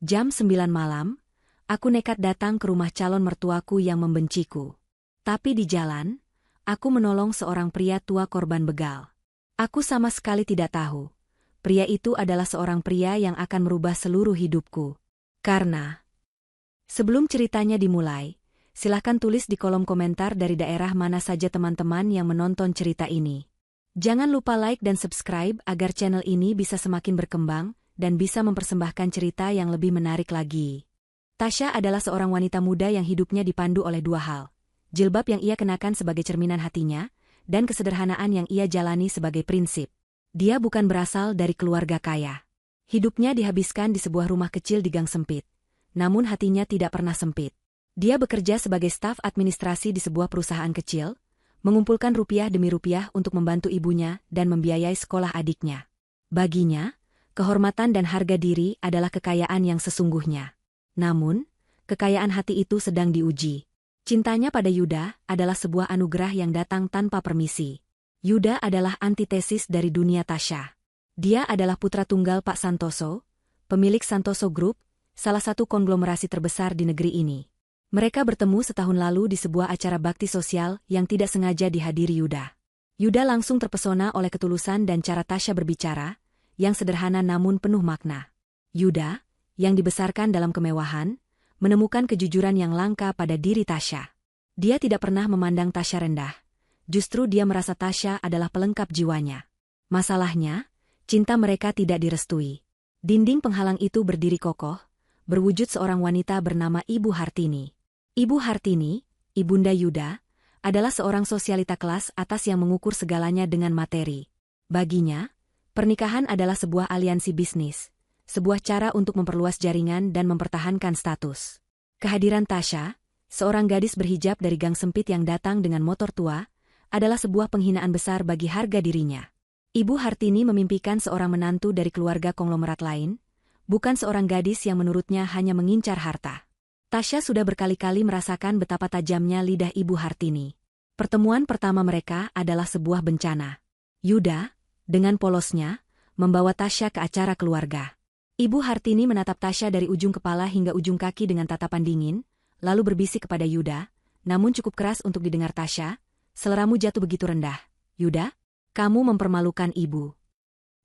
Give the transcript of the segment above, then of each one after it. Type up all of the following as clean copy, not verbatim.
Jam 9 malam, aku nekat datang ke rumah calon mertuaku yang membenciku. Tapi di jalan, aku menolong seorang pria tua korban begal. Aku sama sekali tidak tahu, pria itu adalah seorang pria yang akan merubah seluruh hidupku. Karena, sebelum ceritanya dimulai, silahkan tulis di kolom komentar dari daerah mana saja teman-teman yang menonton cerita ini. Jangan lupa like dan subscribe agar channel ini bisa semakin berkembang dan bisa mempersembahkan cerita yang lebih menarik lagi. Tasya adalah seorang wanita muda yang hidupnya dipandu oleh dua hal. Jilbab yang ia kenakan sebagai cerminan hatinya, dan kesederhanaan yang ia jalani sebagai prinsip. Dia bukan berasal dari keluarga kaya. Hidupnya dihabiskan di sebuah rumah kecil di gang sempit. Namun hatinya tidak pernah sempit. Dia bekerja sebagai staf administrasi di sebuah perusahaan kecil, mengumpulkan rupiah demi rupiah untuk membantu ibunya dan membiayai sekolah adiknya. Baginya, kehormatan dan harga diri adalah kekayaan yang sesungguhnya. Namun, kekayaan hati itu sedang diuji. Cintanya pada Yuda adalah sebuah anugerah yang datang tanpa permisi. Yuda adalah antitesis dari dunia Tasya. Dia adalah putra tunggal Pak Santoso, pemilik Santoso Group, salah satu konglomerasi terbesar di negeri ini. Mereka bertemu setahun lalu di sebuah acara bakti sosial yang tidak sengaja dihadiri Yuda. Yuda langsung terpesona oleh ketulusan dan cara Tasya berbicara, yang sederhana namun penuh makna. Yuda, yang dibesarkan dalam kemewahan, menemukan kejujuran yang langka pada diri Tasya. Dia tidak pernah memandang Tasya rendah. Justru dia merasa Tasya adalah pelengkap jiwanya. Masalahnya, cinta mereka tidak direstui. Dinding penghalang itu berdiri kokoh, berwujud seorang wanita bernama Ibu Hartini. Ibu Hartini, ibunda Yuda, adalah seorang sosialita kelas atas yang mengukur segalanya dengan materi. Baginya, pernikahan adalah sebuah aliansi bisnis, sebuah cara untuk memperluas jaringan dan mempertahankan status. Kehadiran Tasya, seorang gadis berhijab dari gang sempit yang datang dengan motor tua, adalah sebuah penghinaan besar bagi harga dirinya. Ibu Hartini memimpikan seorang menantu dari keluarga konglomerat lain, bukan seorang gadis yang menurutnya hanya mengincar harta. Tasya sudah berkali-kali merasakan betapa tajamnya lidah Ibu Hartini. Pertemuan pertama mereka adalah sebuah bencana. Yuda, dengan polosnya, membawa Tasya ke acara keluarga. Ibu Hartini menatap Tasya dari ujung kepala hingga ujung kaki dengan tatapan dingin, lalu berbisik kepada Yuda, namun cukup keras untuk didengar Tasya, "Seleramu jatuh begitu rendah. Yuda, kamu mempermalukan ibu."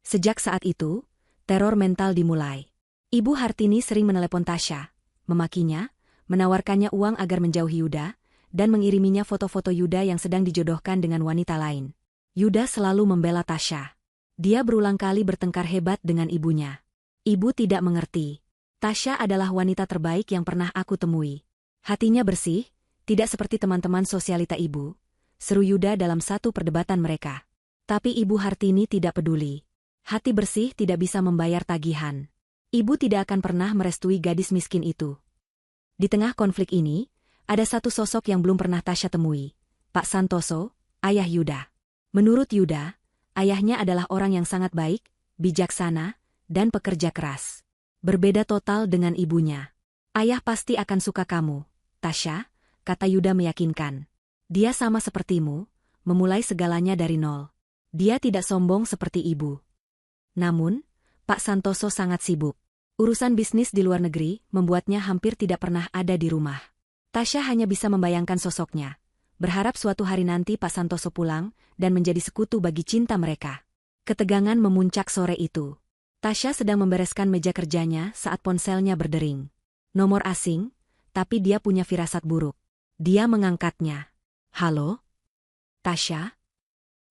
Sejak saat itu, teror mental dimulai. Ibu Hartini sering menelepon Tasya, memakinya, menawarkannya uang agar menjauhi Yuda, dan mengiriminya foto-foto Yuda yang sedang dijodohkan dengan wanita lain. Yuda selalu membela Tasya. Dia berulang kali bertengkar hebat dengan ibunya. Ibu tidak mengerti. Tasya adalah wanita terbaik yang pernah aku temui. Hatinya bersih, tidak seperti teman-teman sosialita ibu, seru Yuda dalam satu perdebatan mereka. Tapi Ibu Hartini tidak peduli. Hati bersih tidak bisa membayar tagihan. Ibu tidak akan pernah merestui gadis miskin itu. Di tengah konflik ini, ada satu sosok yang belum pernah Tasya temui. Pak Santoso, ayah Yuda. Menurut Yuda, ayahnya adalah orang yang sangat baik, bijaksana, dan pekerja keras. Berbeda total dengan ibunya. "Ayah pasti akan suka kamu, Tasya," kata Yuda meyakinkan. "Dia sama sepertimu, memulai segalanya dari nol. Dia tidak sombong seperti ibu." Namun, Pak Santoso sangat sibuk. Urusan bisnis di luar negeri membuatnya hampir tidak pernah ada di rumah. Tasya hanya bisa membayangkan sosoknya, berharap suatu hari nanti Pak Santoso pulang dan menjadi sekutu bagi cinta mereka. Ketegangan memuncak sore itu. Tasya sedang membereskan meja kerjanya saat ponselnya berdering. Nomor asing, tapi dia punya firasat buruk. Dia mengangkatnya. "Halo? Tasya?"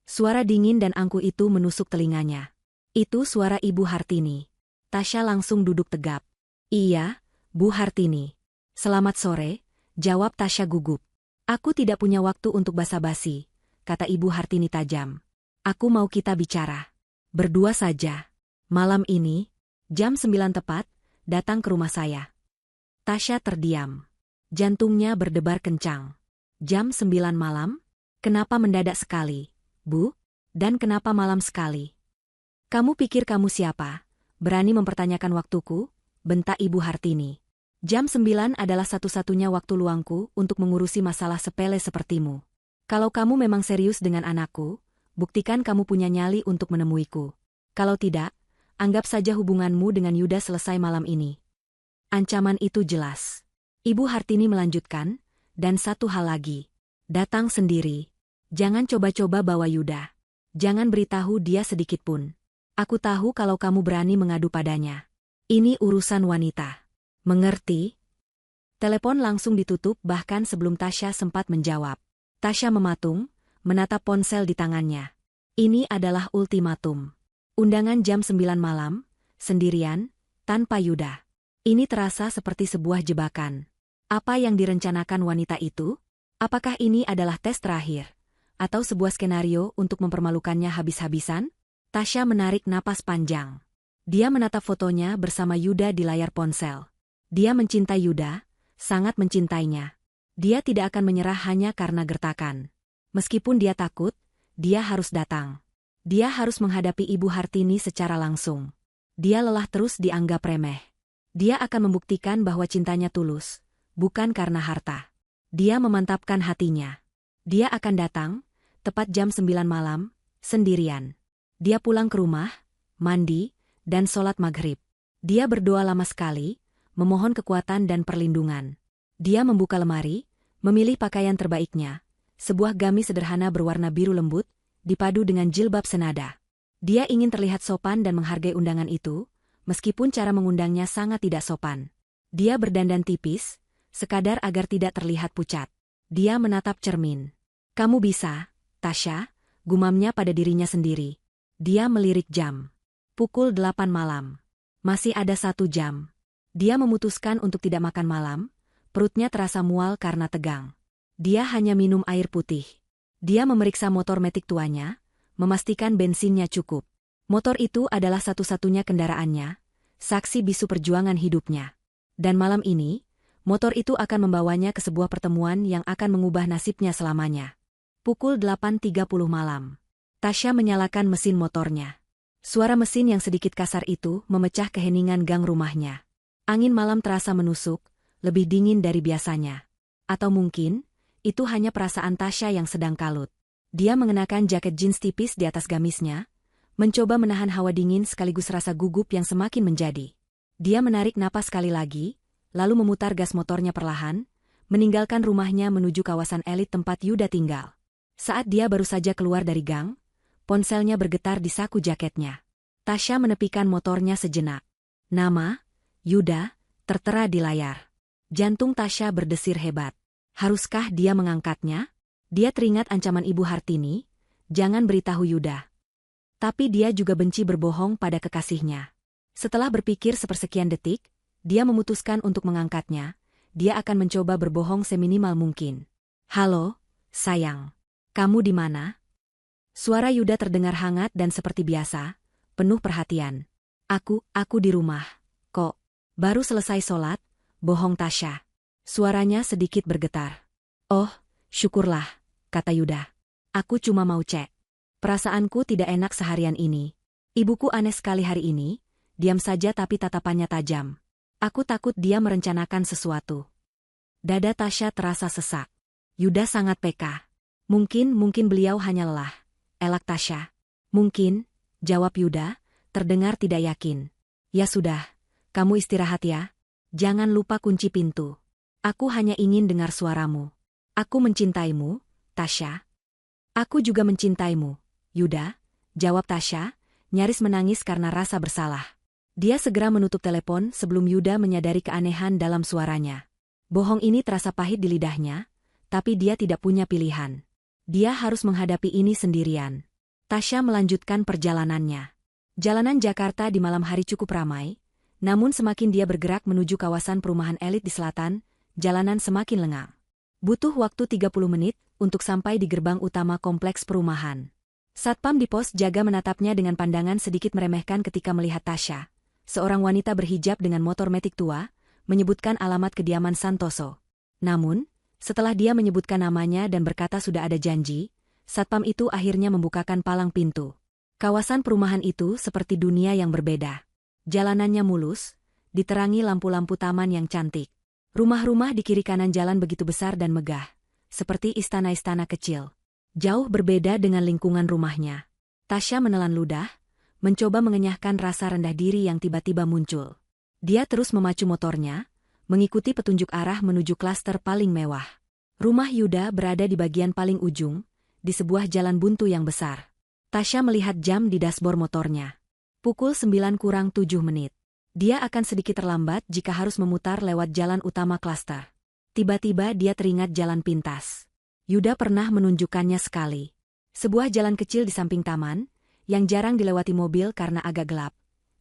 Suara dingin dan angkuh itu menusuk telinganya. Itu suara Ibu Hartini. Tasya langsung duduk tegap. "Iya, Bu Hartini." "Selamat sore," jawab Tasya gugup. "Aku tidak punya waktu untuk basa-basi," kata Ibu Hartini tajam. "Aku mau kita bicara. Berdua saja. Malam ini, jam 9 tepat, datang ke rumah saya." Tasya terdiam. Jantungnya berdebar kencang. "Jam 9 malam? Kenapa mendadak sekali, Bu? Dan kenapa malam sekali? Kamu pikir kamu siapa? Berani mempertanyakan waktuku?" bentak Ibu Hartini. "Jam 9 adalah satu-satunya waktu luangku untuk mengurusi masalah sepele sepertimu. Kalau kamu memang serius dengan anakku, buktikan kamu punya nyali untuk menemuiku. Kalau tidak, anggap saja hubunganmu dengan Yuda selesai malam ini." Ancaman itu jelas. Ibu Hartini melanjutkan, dan satu hal lagi. Datang sendiri. Jangan coba-coba bawa Yuda. Jangan beritahu dia sedikitpun. Aku tahu kalau kamu berani mengadu padanya. Ini urusan wanita. Mengerti? Telepon langsung ditutup bahkan sebelum Tasya sempat menjawab. Tasya mematung, menatap ponsel di tangannya. Ini adalah ultimatum. Undangan jam 9 malam, sendirian, tanpa Yuda. Ini terasa seperti sebuah jebakan. Apa yang direncanakan wanita itu? Apakah ini adalah tes terakhir? Atau sebuah skenario untuk mempermalukannya habis-habisan? Tasya menarik napas panjang. Dia menatap fotonya bersama Yuda di layar ponsel. Dia mencintai Yuda, sangat mencintainya. Dia tidak akan menyerah hanya karena gertakan. Meskipun dia takut, dia harus datang. Dia harus menghadapi Ibu Hartini secara langsung. Dia lelah terus dianggap remeh. Dia akan membuktikan bahwa cintanya tulus, bukan karena harta. Dia memantapkan hatinya. Dia akan datang, tepat jam 9 malam, sendirian. Dia pulang ke rumah, mandi, dan sholat maghrib. Dia berdoa lama sekali, memohon kekuatan dan perlindungan. Dia membuka lemari, memilih pakaian terbaiknya, sebuah gamis sederhana berwarna biru lembut, dipadu dengan jilbab senada. Dia ingin terlihat sopan dan menghargai undangan itu, meskipun cara mengundangnya sangat tidak sopan. Dia berdandan tipis, sekadar agar tidak terlihat pucat. Dia menatap cermin. Kamu bisa, Tasya, gumamnya pada dirinya sendiri. Dia melirik jam. Pukul 8 malam. Masih ada 1 jam. Dia memutuskan untuk tidak makan malam, perutnya terasa mual karena tegang. Dia hanya minum air putih. Dia memeriksa motor metik tuanya, memastikan bensinnya cukup. Motor itu adalah satu-satunya kendaraannya, saksi bisu perjuangan hidupnya. Dan malam ini, motor itu akan membawanya ke sebuah pertemuan yang akan mengubah nasibnya selamanya. Pukul 8.30 malam. Tasya menyalakan mesin motornya. Suara mesin yang sedikit kasar itu memecah keheningan gang rumahnya. Angin malam terasa menusuk, lebih dingin dari biasanya. Atau mungkin, itu hanya perasaan Tasya yang sedang kalut. Dia mengenakan jaket jeans tipis di atas gamisnya, mencoba menahan hawa dingin sekaligus rasa gugup yang semakin menjadi. Dia menarik napas sekali lagi, lalu memutar gas motornya perlahan, meninggalkan rumahnya menuju kawasan elit tempat Yuda tinggal. Saat dia baru saja keluar dari gang, ponselnya bergetar di saku jaketnya. Tasya menepikan motornya sejenak. Nama, Yuda, tertera di layar. Jantung Tasya berdesir hebat. Haruskah dia mengangkatnya? Dia teringat ancaman Ibu Hartini, jangan beritahu Yuda. Tapi dia juga benci berbohong pada kekasihnya. Setelah berpikir sepersekian detik, dia memutuskan untuk mengangkatnya. Dia akan mencoba berbohong seminimal mungkin. Halo, sayang. Kamu di mana? Suara Yuda terdengar hangat dan seperti biasa, penuh perhatian. Aku di rumah. Kok? Baru selesai sholat? Bohong Tasya. Suaranya sedikit bergetar. Oh, syukurlah, kata Yuda. Aku cuma mau cek. Perasaanku tidak enak seharian ini. Ibuku aneh sekali hari ini, diam saja tapi tatapannya tajam. Aku takut dia merencanakan sesuatu. Dada Tasya terasa sesak. Yuda sangat peka. Mungkin beliau hanya lelah. Elak Tasya. Mungkin, jawab Yuda, terdengar tidak yakin. Ya sudah, kamu istirahat ya. Jangan lupa kunci pintu. Aku hanya ingin dengar suaramu. Aku mencintaimu, Tasya. Aku juga mencintaimu, Yuda, jawab Tasya, nyaris menangis karena rasa bersalah. Dia segera menutup telepon sebelum Yuda menyadari keanehan dalam suaranya. Bohong ini terasa pahit di lidahnya, tapi dia tidak punya pilihan. Dia harus menghadapi ini sendirian. Tasya melanjutkan perjalanannya. Jalanan Jakarta di malam hari cukup ramai, namun semakin dia bergerak menuju kawasan perumahan elit di selatan, jalanan semakin lengang. Butuh waktu 30 menit untuk sampai di gerbang utama kompleks perumahan. Satpam di pos jaga menatapnya dengan pandangan sedikit meremehkan ketika melihat Tasya, seorang wanita berhijab dengan motor metik tua, menyebutkan alamat kediaman Santoso. Namun, setelah dia menyebutkan namanya dan berkata sudah ada janji, satpam itu akhirnya membukakan palang pintu. Kawasan perumahan itu seperti dunia yang berbeda. Jalanannya mulus, diterangi lampu-lampu taman yang cantik. Rumah-rumah di kiri kanan jalan begitu besar dan megah, seperti istana-istana kecil. Jauh berbeda dengan lingkungan rumahnya. Tasya menelan ludah, mencoba mengenyahkan rasa rendah diri yang tiba-tiba muncul. Dia terus memacu motornya, mengikuti petunjuk arah menuju klaster paling mewah. Rumah Yuda berada di bagian paling ujung, di sebuah jalan buntu yang besar. Tasya melihat jam di dashboard motornya. Pukul 9:07. Dia akan sedikit terlambat jika harus memutar lewat jalan utama klaster. Tiba-tiba dia teringat jalan pintas. Yuda pernah menunjukkannya sekali. Sebuah jalan kecil di samping taman, yang jarang dilewati mobil karena agak gelap,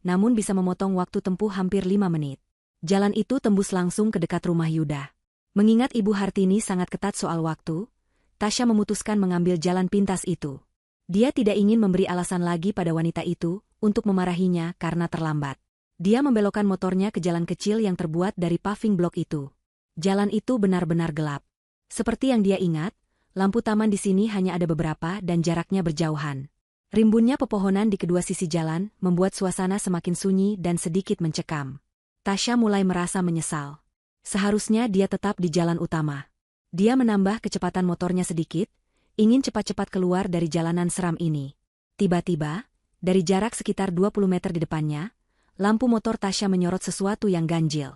namun bisa memotong waktu tempuh hampir 5 menit. Jalan itu tembus langsung ke dekat rumah Yuda. Mengingat Ibu Hartini sangat ketat soal waktu, Tasya memutuskan mengambil jalan pintas itu. Dia tidak ingin memberi alasan lagi pada wanita itu untuk memarahinya karena terlambat. Dia membelokkan motornya ke jalan kecil yang terbuat dari paving block itu. Jalan itu benar-benar gelap. Seperti yang dia ingat, lampu taman di sini hanya ada beberapa dan jaraknya berjauhan. Rimbunnya pepohonan di kedua sisi jalan membuat suasana semakin sunyi dan sedikit mencekam. Tasya mulai merasa menyesal. Seharusnya dia tetap di jalan utama. Dia menambah kecepatan motornya sedikit, ingin cepat-cepat keluar dari jalanan seram ini. Tiba-tiba, dari jarak sekitar 20 meter di depannya, lampu motor Tasya menyorot sesuatu yang ganjil.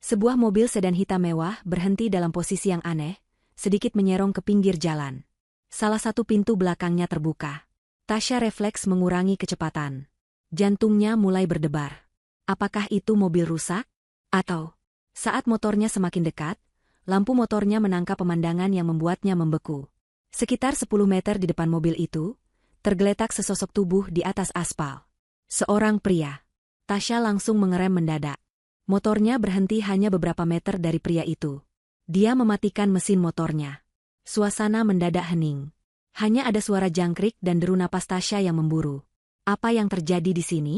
Sebuah mobil sedan hitam mewah berhenti dalam posisi yang aneh, sedikit menyerong ke pinggir jalan. Salah satu pintu belakangnya terbuka. Tasya refleks mengurangi kecepatan. Jantungnya mulai berdebar. Apakah itu mobil rusak? Atau, saat motornya semakin dekat, lampu motornya menangkap pemandangan yang membuatnya membeku. Sekitar 10 meter di depan mobil itu, tergeletak sesosok tubuh di atas aspal. Seorang pria. Tasya langsung mengerem mendadak. Motornya berhenti hanya beberapa meter dari pria itu. Dia mematikan mesin motornya. Suasana mendadak hening. Hanya ada suara jangkrik dan deru napas Tasya yang memburu. Apa yang terjadi di sini?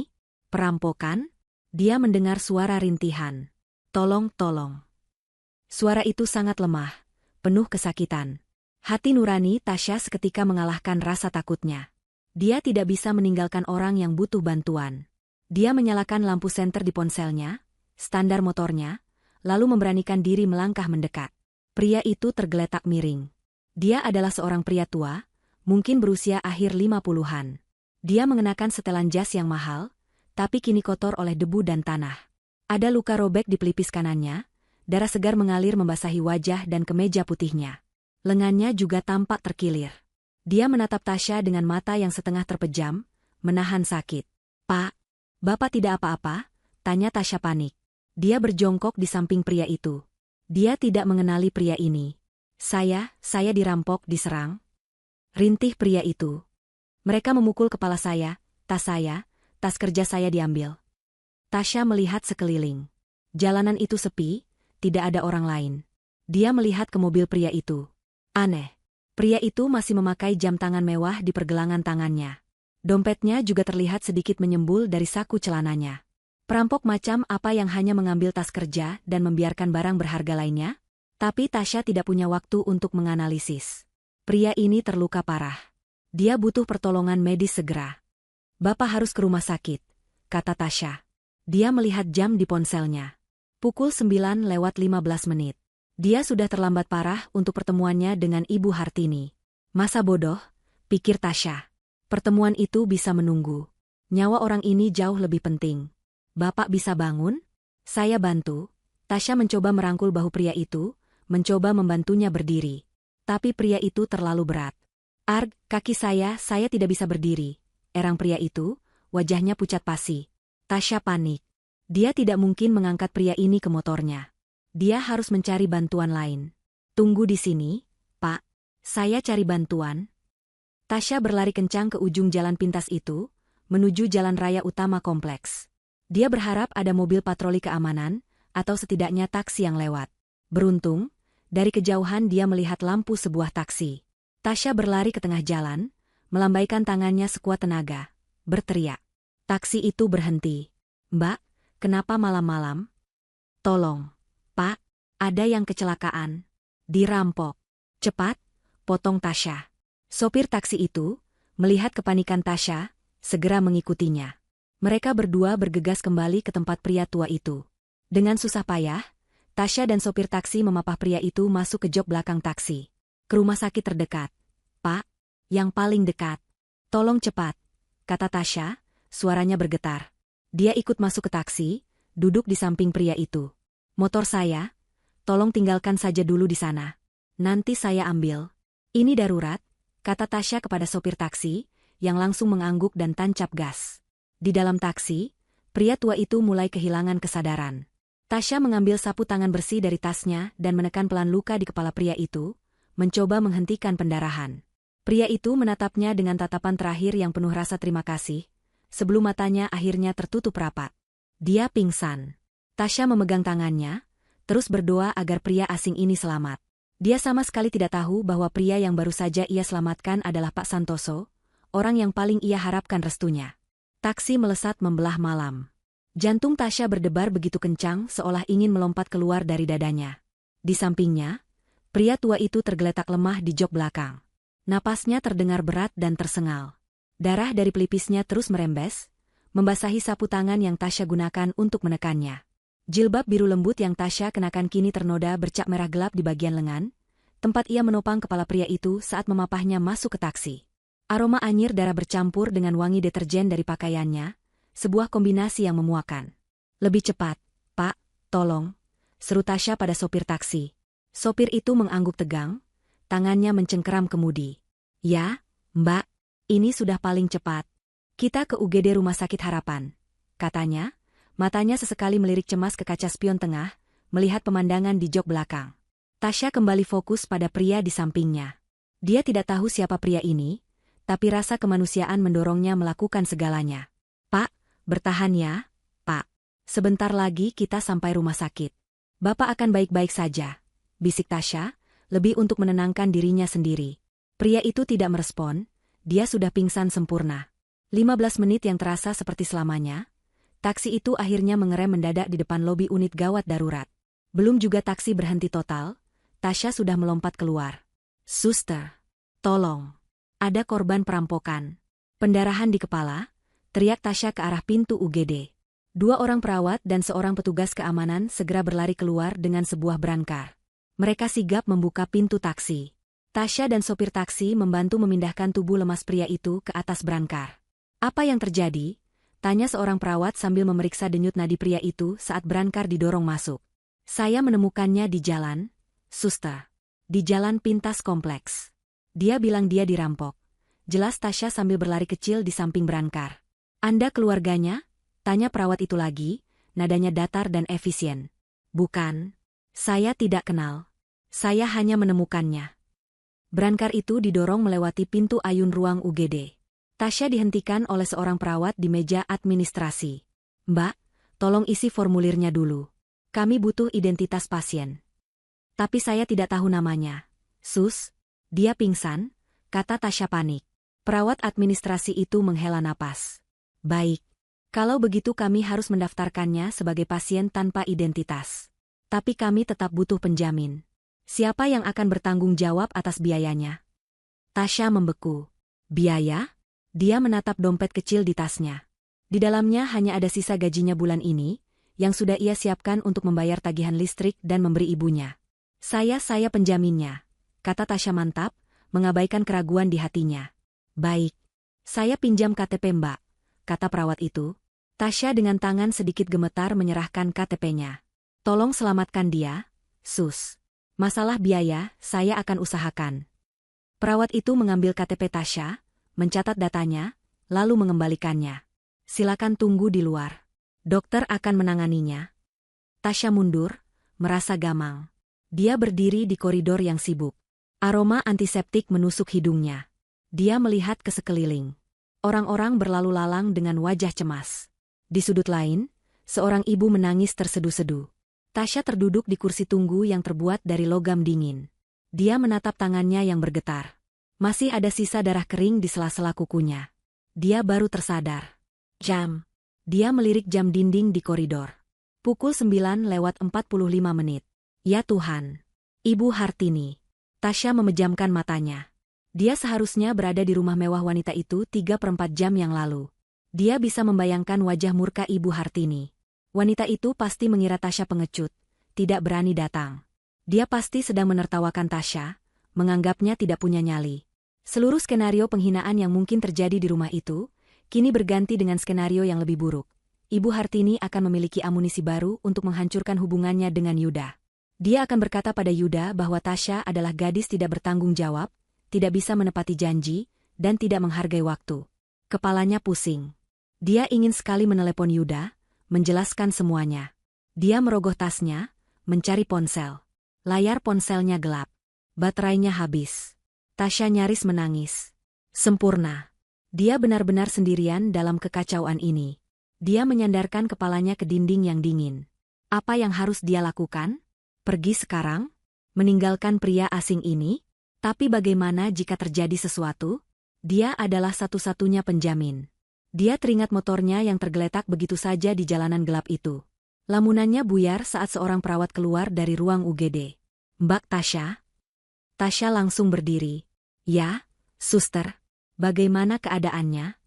Perampokan? Dia mendengar suara rintihan. Tolong, tolong. Suara itu sangat lemah, penuh kesakitan. Hati nurani Tasya seketika mengalahkan rasa takutnya. Dia tidak bisa meninggalkan orang yang butuh bantuan. Dia menyalakan lampu senter di ponselnya, standar motornya, lalu memberanikan diri melangkah mendekat. Pria itu tergeletak miring. Dia adalah seorang pria tua, mungkin berusia akhir 50-an. Dia mengenakan setelan jas yang mahal, tapi kini kotor oleh debu dan tanah. Ada luka robek di pelipis kanannya, darah segar mengalir membasahi wajah dan kemeja putihnya. Lengannya juga tampak terkilir. Dia menatap Tasya dengan mata yang setengah terpejam, menahan sakit. "Pak, Bapak tidak apa-apa?" tanya Tasya panik. Dia berjongkok di samping pria itu. Dia tidak mengenali pria ini. Saya dirampok, diserang." Rintih pria itu. "Mereka memukul kepala saya, tas kerja saya diambil." Tasya melihat sekeliling. Jalanan itu sepi, tidak ada orang lain. Dia melihat ke mobil pria itu. Aneh. Pria itu masih memakai jam tangan mewah di pergelangan tangannya. Dompetnya juga terlihat sedikit menyembul dari saku celananya. Perampok macam apa yang hanya mengambil tas kerja dan membiarkan barang berharga lainnya? Tapi Tasya tidak punya waktu untuk menganalisis. Pria ini terluka parah. Dia butuh pertolongan medis segera. "Bapak harus ke rumah sakit," kata Tasya. Dia melihat jam di ponselnya. Pukul 9:15. Dia sudah terlambat parah untuk pertemuannya dengan Ibu Hartini. Masa bodoh, pikir Tasya. Pertemuan itu bisa menunggu. Nyawa orang ini jauh lebih penting. "Bapak bisa bangun? Saya bantu." Tasya mencoba merangkul bahu pria itu, mencoba membantunya berdiri. Tapi pria itu terlalu berat. "Arg, kaki saya tidak bisa berdiri." Erang pria itu, wajahnya pucat pasi. Tasya panik. Dia tidak mungkin mengangkat pria ini ke motornya. Dia harus mencari bantuan lain. "Tunggu di sini, Pak. Saya cari bantuan." Tasya berlari kencang ke ujung jalan pintas itu, menuju jalan raya utama kompleks. Dia berharap ada mobil patroli keamanan, atau setidaknya taksi yang lewat. Beruntung, dari kejauhan dia melihat lampu sebuah taksi. Tasya berlari ke tengah jalan, melambaikan tangannya sekuat tenaga, berteriak. Taksi itu berhenti. "Mbak, kenapa malam-malam?" "Tolong, Pak, ada yang kecelakaan. Dirampok." "Cepat," potong Tasya. Sopir taksi itu, melihat kepanikan Tasya, segera mengikutinya. Mereka berdua bergegas kembali ke tempat pria tua itu. Dengan susah payah, Tasya dan sopir taksi memapah pria itu masuk ke jok belakang taksi. "Ke rumah sakit terdekat, Pak. Yang paling dekat." "Tolong cepat," kata Tasya, suaranya bergetar. Dia ikut masuk ke taksi, duduk di samping pria itu. Motor saya, tolong tinggalkan saja dulu di sana. Nanti saya ambil. Ini darurat, kata Tasya kepada sopir taksi, yang langsung mengangguk dan tancap gas. Di dalam taksi, pria tua itu mulai kehilangan kesadaran. Tasya mengambil sapu tangan bersih dari tasnya dan menekan pelan luka di kepala pria itu, mencoba menghentikan pendarahan. Pria itu menatapnya dengan tatapan terakhir yang penuh rasa terima kasih, sebelum matanya akhirnya tertutup rapat. Dia pingsan. Tasya memegang tangannya, terus berdoa agar pria asing ini selamat. Dia sama sekali tidak tahu bahwa pria yang baru saja ia selamatkan adalah Pak Santoso, orang yang paling ia harapkan restunya. Taksi melesat membelah malam. Jantung Tasya berdebar begitu kencang seolah ingin melompat keluar dari dadanya. Di sampingnya, pria tua itu tergeletak lemah di jok belakang. Napasnya terdengar berat dan tersengal. Darah dari pelipisnya terus merembes, membasahi sapu tangan yang Tasya gunakan untuk menekannya. Jilbab biru lembut yang Tasya kenakan kini ternoda bercak merah gelap di bagian lengan, tempat ia menopang kepala pria itu saat memapahnya masuk ke taksi. Aroma anyir darah bercampur dengan wangi deterjen dari pakaiannya, sebuah kombinasi yang memuakkan. Lebih cepat, Pak, tolong, seru Tasya pada sopir taksi. Sopir itu mengangguk tegang, tangannya mencengkeram kemudi. Ya, Mbak, ini sudah paling cepat. Kita ke UGD Rumah Sakit Harapan, katanya. Matanya sesekali melirik cemas ke kaca spion tengah, melihat pemandangan di jok belakang. Tasya kembali fokus pada pria di sampingnya. Dia tidak tahu siapa pria ini, tapi rasa kemanusiaan mendorongnya melakukan segalanya. Pak, bertahan ya, Pak. Sebentar lagi kita sampai rumah sakit. Bapak akan baik-baik saja, bisik Tasya, lebih untuk menenangkan dirinya sendiri. Pria itu tidak merespon, dia sudah pingsan sempurna. 15 menit yang terasa seperti selamanya. Taksi itu akhirnya mengerem mendadak di depan lobi unit gawat darurat. Belum juga taksi berhenti total, Tasya sudah melompat keluar. Suster, tolong. Ada korban perampokan. Pendarahan di kepala, teriak Tasya ke arah pintu UGD. 2 orang perawat dan seorang petugas keamanan segera berlari keluar dengan sebuah brankar. Mereka sigap membuka pintu taksi. Tasya dan sopir taksi membantu memindahkan tubuh lemas pria itu ke atas brankar. Apa yang terjadi? Tanya seorang perawat sambil memeriksa denyut nadi pria itu saat brankar didorong masuk. Saya menemukannya di jalan, suster. Di jalan pintas kompleks. Dia bilang dia dirampok. Jelas Tasya sambil berlari kecil di samping brankar. Anda keluarganya? Tanya perawat itu lagi, nadanya datar dan efisien. Bukan. Saya tidak kenal. Saya hanya menemukannya. Brankar itu didorong melewati pintu ayun ruang UGD. Tasya dihentikan oleh seorang perawat di meja administrasi. Mbak, tolong isi formulirnya dulu. Kami butuh identitas pasien. Tapi saya tidak tahu namanya. Sus, dia pingsan, kata Tasya panik. Perawat administrasi itu menghela napas. Baik. Kalau begitu kami harus mendaftarkannya sebagai pasien tanpa identitas. Tapi kami tetap butuh penjamin. Siapa yang akan bertanggung jawab atas biayanya? Tasya membeku. Biaya? Dia menatap dompet kecil di tasnya. Di dalamnya hanya ada sisa gajinya bulan ini, yang sudah ia siapkan untuk membayar tagihan listrik dan memberi ibunya. Saya penjaminnya, kata Tasya mantap, mengabaikan keraguan di hatinya. Baik. Saya pinjam KTP Mbak, kata perawat itu. Tasya dengan tangan sedikit gemetar menyerahkan KTP-nya. Tolong selamatkan dia, sus. Masalah biaya, saya akan usahakan. Perawat itu mengambil KTP Tasya, mencatat datanya, lalu mengembalikannya. Silakan tunggu di luar. Dokter akan menanganinya. Tasya mundur, merasa gamang. Dia berdiri di koridor yang sibuk. Aroma antiseptik menusuk hidungnya. Dia melihat ke sekeliling. Orang-orang berlalu lalang dengan wajah cemas. Di sudut lain, seorang ibu menangis terseduh-seduh. Tasya terduduk di kursi tunggu yang terbuat dari logam dingin. Dia menatap tangannya yang bergetar. Masih ada sisa darah kering di sela-sela kukunya. Dia baru tersadar. Jam. Dia melirik jam dinding di koridor. Pukul 9:45 menit. Ya Tuhan. Ibu Hartini. Tasya memejamkan matanya. Dia seharusnya berada di rumah mewah wanita itu 3/4 jam yang lalu. Dia bisa membayangkan wajah murka Ibu Hartini. Wanita itu pasti mengira Tasya pengecut, tidak berani datang. Dia pasti sedang menertawakan Tasya, menganggapnya tidak punya nyali. Seluruh skenario penghinaan yang mungkin terjadi di rumah itu, kini berganti dengan skenario yang lebih buruk. Ibu Hartini akan memiliki amunisi baru untuk menghancurkan hubungannya dengan Yuda. Dia akan berkata pada Yuda bahwa Tasya adalah gadis tidak bertanggung jawab, tidak bisa menepati janji, dan tidak menghargai waktu. Kepalanya pusing. Dia ingin sekali menelepon Yuda, menjelaskan semuanya. Dia merogoh tasnya, mencari ponsel. Layar ponselnya gelap. Baterainya habis. Tasya nyaris menangis. Sempurna. Dia benar-benar sendirian dalam kekacauan ini. Dia menyandarkan kepalanya ke dinding yang dingin. Apa yang harus dia lakukan? Pergi sekarang? Meninggalkan pria asing ini? Tapi bagaimana jika terjadi sesuatu? Dia adalah satu-satunya penjamin. Dia teringat motornya yang tergeletak begitu saja di jalanan gelap itu. Lamunannya buyar saat seorang perawat keluar dari ruang UGD. Mbak Tasya? Tasya langsung berdiri. Ya, suster. Bagaimana keadaannya?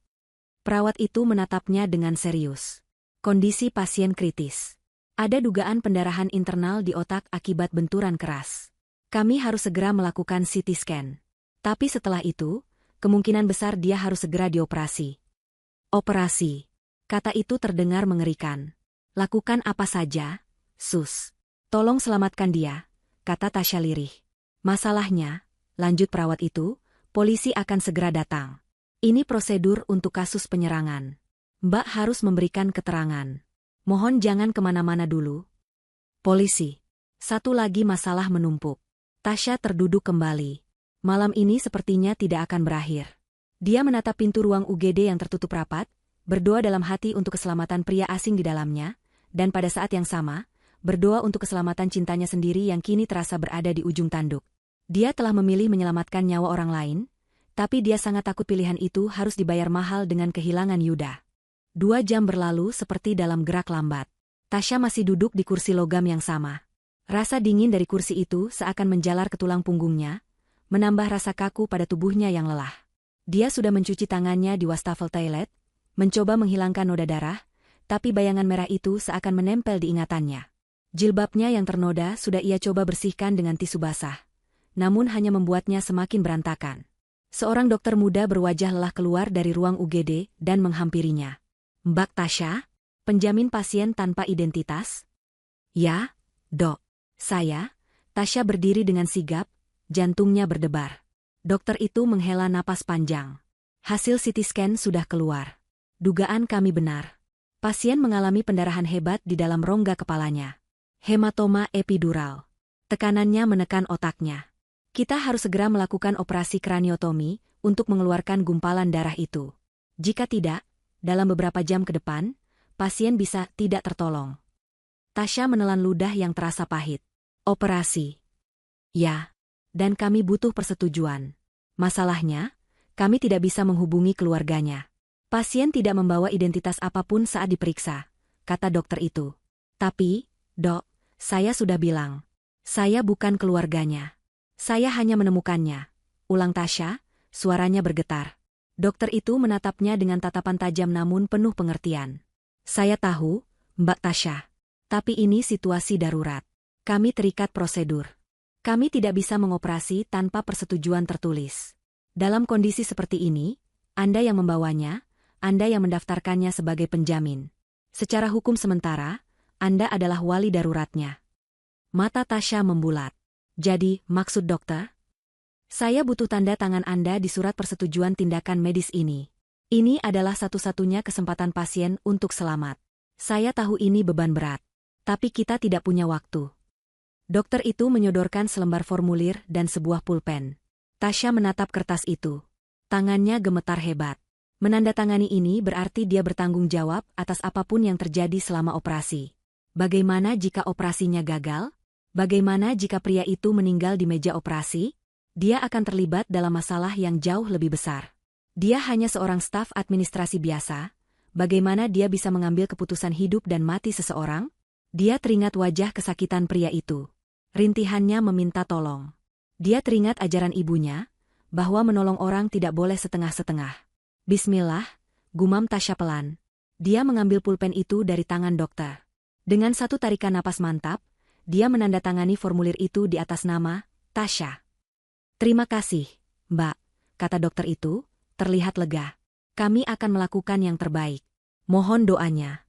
Perawat itu menatapnya dengan serius. Kondisi pasien kritis. Ada dugaan pendarahan internal di otak akibat benturan keras. Kami harus segera melakukan CT scan. Tapi setelah itu, kemungkinan besar dia harus segera dioperasi. Operasi. Kata itu terdengar mengerikan. Lakukan apa saja, sus. Tolong selamatkan dia, kata Tasya lirih. Masalahnya, lanjut perawat itu, polisi akan segera datang. Ini prosedur untuk kasus penyerangan. Mbak harus memberikan keterangan. Mohon jangan kemana-mana dulu. Polisi. Satu lagi masalah menumpuk. Tasya terduduk kembali. Malam ini sepertinya tidak akan berakhir. Dia menatap pintu ruang UGD yang tertutup rapat, berdoa dalam hati untuk keselamatan pria asing di dalamnya, dan pada saat yang sama, berdoa untuk keselamatan cintanya sendiri yang kini terasa berada di ujung tanduk. Dia telah memilih menyelamatkan nyawa orang lain, tapi dia sangat takut pilihan itu harus dibayar mahal dengan kehilangan Yuda. 2 jam berlalu seperti dalam gerak lambat. Tasya masih duduk di kursi logam yang sama. Rasa dingin dari kursi itu seakan menjalar ke tulang punggungnya, menambah rasa kaku pada tubuhnya yang lelah. Dia sudah mencuci tangannya di wastafel toilet, mencoba menghilangkan noda darah, tapi bayangan merah itu seakan menempel di ingatannya. Jilbabnya yang ternoda sudah ia coba bersihkan dengan tisu basah, namun hanya membuatnya semakin berantakan. Seorang dokter muda berwajah lelah keluar dari ruang UGD dan menghampirinya. Mbak Tasya, penjamin pasien tanpa identitas? Ya, dok. Saya, Tasya berdiri dengan sigap, jantungnya berdebar. Dokter itu menghela napas panjang. Hasil CT scan sudah keluar. Dugaan kami benar. Pasien mengalami pendarahan hebat di dalam rongga kepalanya. Hematoma epidural. Tekanannya menekan otaknya. Kita harus segera melakukan operasi kraniotomi untuk mengeluarkan gumpalan darah itu. Jika tidak, dalam beberapa jam ke depan, pasien bisa tidak tertolong. Tasya menelan ludah yang terasa pahit. Operasi. Ya, dan kami butuh persetujuan. Masalahnya, kami tidak bisa menghubungi keluarganya. Pasien tidak membawa identitas apapun saat diperiksa, kata dokter itu. Tapi, dok, saya sudah bilang. Saya bukan keluarganya. Saya hanya menemukannya. Ulang Tasya, suaranya bergetar. Dokter itu menatapnya dengan tatapan tajam namun penuh pengertian. Saya tahu, Mbak Tasya. Tapi ini situasi darurat. Kami terikat prosedur. Kami tidak bisa mengoperasi tanpa persetujuan tertulis. Dalam kondisi seperti ini, Anda yang membawanya, Anda yang mendaftarkannya sebagai penjamin. Secara hukum sementara, Anda adalah wali daruratnya. Mata Tasya membulat. Jadi, maksud dokter? Saya butuh tanda tangan Anda di surat persetujuan tindakan medis ini. Ini adalah satu-satunya kesempatan pasien untuk selamat. Saya tahu ini beban berat. Tapi kita tidak punya waktu. Dokter itu menyodorkan selembar formulir dan sebuah pulpen. Tasya menatap kertas itu. Tangannya gemetar hebat. Menandatangani ini berarti dia bertanggung jawab atas apapun yang terjadi selama operasi. Bagaimana jika operasinya gagal? Bagaimana jika pria itu meninggal di meja operasi? Dia akan terlibat dalam masalah yang jauh lebih besar. Dia hanya seorang staf administrasi biasa. Bagaimana dia bisa mengambil keputusan hidup dan mati seseorang? Dia teringat wajah kesakitan pria itu. Rintihannya meminta tolong. Dia teringat ajaran ibunya, bahwa menolong orang tidak boleh setengah-setengah. Bismillah, gumam Tasya pelan. Dia mengambil pulpen itu dari tangan dokter. Dengan satu tarikan napas mantap, dia menandatangani formulir itu di atas nama Tasya. Terima kasih, Mbak, kata dokter itu, terlihat lega. Kami akan melakukan yang terbaik. Mohon doanya.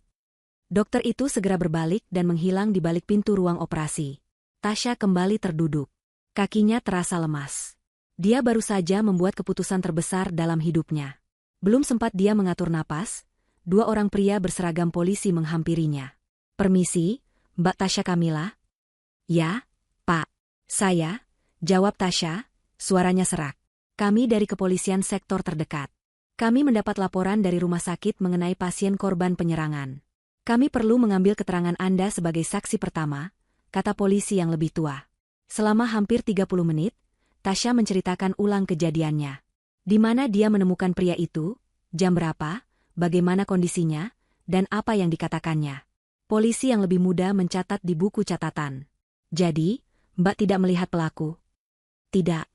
Dokter itu segera berbalik dan menghilang di balik pintu ruang operasi. Tasya kembali terduduk. Kakinya terasa lemas. Dia baru saja membuat keputusan terbesar dalam hidupnya. Belum sempat dia mengatur napas, dua orang pria berseragam polisi menghampirinya. "Permisi, Mbak Tasya Kamila?" "Ya, Pak. Saya," jawab Tasya, suaranya serak. "Kami dari kepolisian sektor terdekat. Kami mendapat laporan dari rumah sakit mengenai pasien korban penyerangan. Kami perlu mengambil keterangan Anda sebagai saksi pertama," kata polisi yang lebih tua. Selama hampir 30 menit, Tasya menceritakan ulang kejadiannya. Di mana dia menemukan pria itu, jam berapa, bagaimana kondisinya, dan apa yang dikatakannya. Polisi yang lebih muda mencatat di buku catatan. "Jadi, Mbak tidak melihat pelaku?" "Tidak,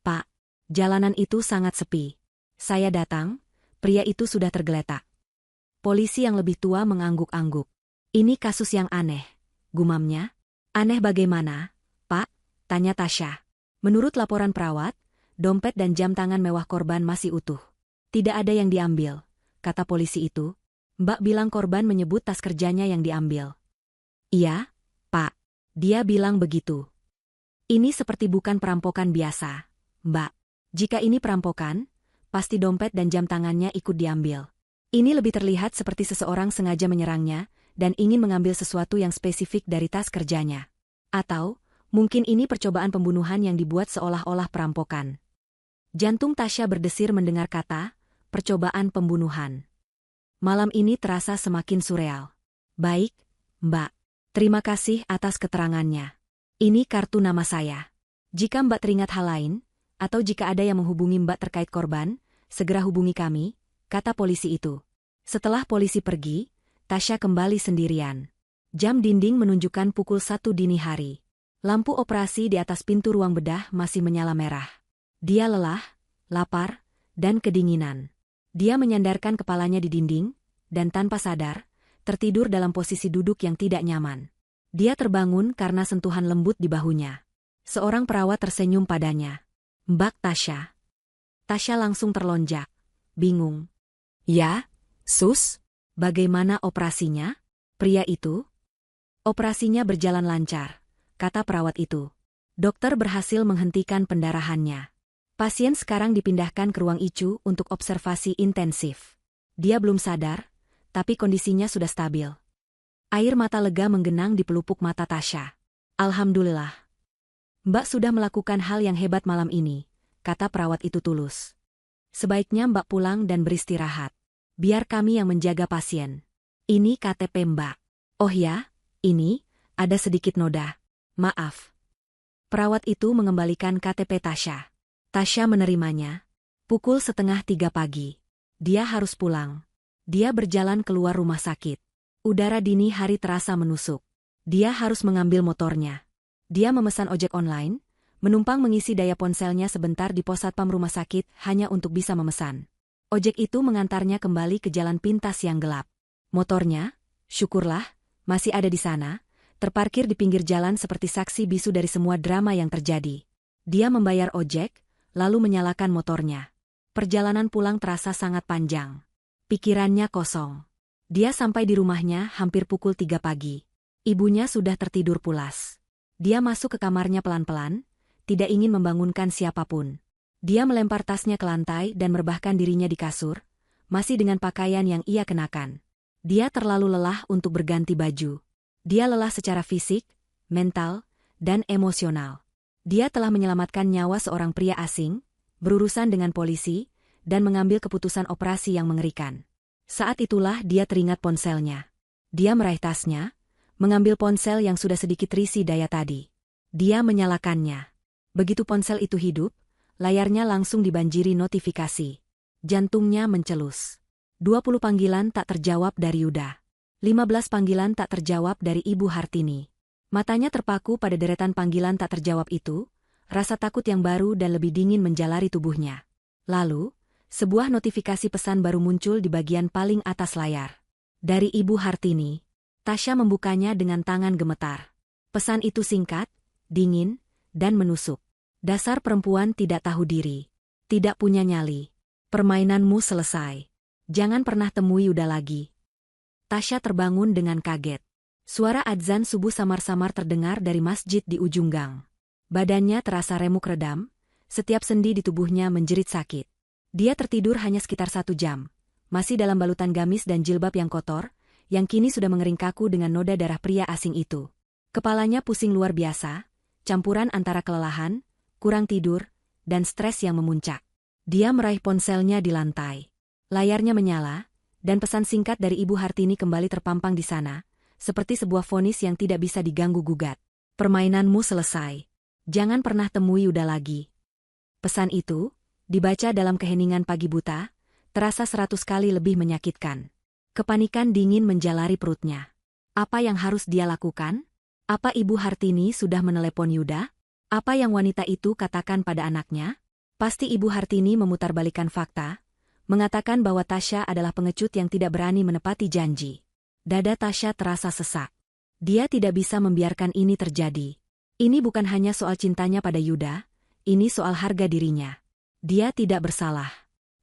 Pak. Jalanan itu sangat sepi. Saya datang, pria itu sudah tergeletak." Polisi yang lebih tua mengangguk-angguk. "Ini kasus yang aneh," gumamnya. "Aneh bagaimana, Pak?" tanya Tasya. "Menurut laporan perawat, dompet dan jam tangan mewah korban masih utuh. Tidak ada yang diambil," kata polisi itu. "Mbak bilang korban menyebut tas kerjanya yang diambil." "Iya, Pak. Dia bilang begitu." "Ini seperti bukan perampokan biasa, Mbak. Jika ini perampokan, pasti dompet dan jam tangannya ikut diambil. Ini lebih terlihat seperti seseorang sengaja menyerangnya dan ingin mengambil sesuatu yang spesifik dari tas kerjanya. Atau, mungkin ini percobaan pembunuhan yang dibuat seolah-olah perampokan." Jantung Tasya berdesir mendengar kata, percobaan pembunuhan. Malam ini terasa semakin surreal. "Baik, Mbak. Terima kasih atas keterangannya. Ini kartu nama saya. Jika Mbak teringat hal lain, atau jika ada yang menghubungi Mbak terkait korban, segera hubungi kami," kata polisi itu. Setelah polisi pergi, Tasya kembali sendirian. Jam dinding menunjukkan pukul 1 dini hari. Lampu operasi di atas pintu ruang bedah masih menyala merah. Dia lelah, lapar, dan kedinginan. Dia menyandarkan kepalanya di dinding, dan tanpa sadar, tertidur dalam posisi duduk yang tidak nyaman. Dia terbangun karena sentuhan lembut di bahunya. Seorang perawat tersenyum padanya. "Mbak Tasya." Tasya langsung terlonjak. Bingung. "Ya, Sus? Bagaimana operasinya?" Pria itu. "Operasinya berjalan lancar," kata perawat itu. "Dokter berhasil menghentikan pendarahannya. Pasien sekarang dipindahkan ke ruang ICU untuk observasi intensif. Dia belum sadar, tapi kondisinya sudah stabil." Air mata lega menggenang di pelupuk mata Tasya. "Alhamdulillah. Mbak sudah melakukan hal yang hebat malam ini," kata perawat itu tulus. "Sebaiknya Mbak pulang dan beristirahat. Biar kami yang menjaga pasien. Ini KTP Mbak." "Oh ya, ini, ada sedikit noda. Maaf." Perawat itu mengembalikan KTP Tasya. Tasya menerimanya. Pukul 2:30 pagi. Dia harus pulang. Dia berjalan keluar rumah sakit. Udara dini hari terasa menusuk. Dia harus mengambil motornya. Dia memesan ojek online, menumpang mengisi daya ponselnya sebentar di pos satpam rumah sakit hanya untuk bisa memesan. Ojek itu mengantarnya kembali ke jalan pintas yang gelap. Motornya, syukurlah, masih ada di sana, terparkir di pinggir jalan seperti saksi bisu dari semua drama yang terjadi. Dia membayar ojek, lalu menyalakan motornya. Perjalanan pulang terasa sangat panjang. Pikirannya kosong. Dia sampai di rumahnya hampir pukul 3 pagi. Ibunya sudah tertidur pulas. Dia masuk ke kamarnya pelan-pelan, tidak ingin membangunkan siapapun. Dia melempar tasnya ke lantai dan merebahkan dirinya di kasur, masih dengan pakaian yang ia kenakan. Dia terlalu lelah untuk berganti baju. Dia lelah secara fisik, mental, dan emosional. Dia telah menyelamatkan nyawa seorang pria asing, berurusan dengan polisi, dan mengambil keputusan operasi yang mengerikan. Saat itulah dia teringat ponselnya. Dia meraih tasnya, mengambil ponsel yang sudah sedikit terisi daya tadi. Dia menyalakannya. Begitu ponsel itu hidup, layarnya langsung dibanjiri notifikasi. Jantungnya mencelus. 20 panggilan tak terjawab dari Yuda. 15 panggilan tak terjawab dari Ibu Hartini. Matanya terpaku pada deretan panggilan tak terjawab itu, rasa takut yang baru dan lebih dingin menjalari tubuhnya. Lalu, sebuah notifikasi pesan baru muncul di bagian paling atas layar. Dari Ibu Hartini. Tasya membukanya dengan tangan gemetar. Pesan itu singkat, dingin, dan menusuk. "Dasar perempuan tidak tahu diri. Tidak punya nyali. Permainanmu selesai. Jangan pernah temui Yuda lagi." Tasya terbangun dengan kaget. Suara adzan subuh samar-samar terdengar dari masjid di ujung gang. Badannya terasa remuk redam, setiap sendi di tubuhnya menjerit sakit. Dia tertidur hanya sekitar 1 jam, masih dalam balutan gamis dan jilbab yang kotor, yang kini sudah mengering kaku dengan noda darah pria asing itu. Kepalanya pusing luar biasa, campuran antara kelelahan, kurang tidur, dan stres yang memuncak. Dia meraih ponselnya di lantai. Layarnya menyala, dan pesan singkat dari Ibu Hartini kembali terpampang di sana, seperti sebuah vonis yang tidak bisa diganggu-gugat. Permainanmu selesai. Jangan pernah temui Yuda lagi. Pesan itu, dibaca dalam keheningan pagi buta, terasa 100 kali lebih menyakitkan. Kepanikan dingin menjalari perutnya. Apa yang harus dia lakukan? Apa Ibu Hartini sudah menelepon Yuda? Apa yang wanita itu katakan pada anaknya? Pasti Ibu Hartini memutarbalikkan fakta, mengatakan bahwa Tasya adalah pengecut yang tidak berani menepati janji. Dada Tasya terasa sesak. Dia tidak bisa membiarkan ini terjadi. Ini bukan hanya soal cintanya pada Yuda, ini soal harga dirinya. Dia tidak bersalah.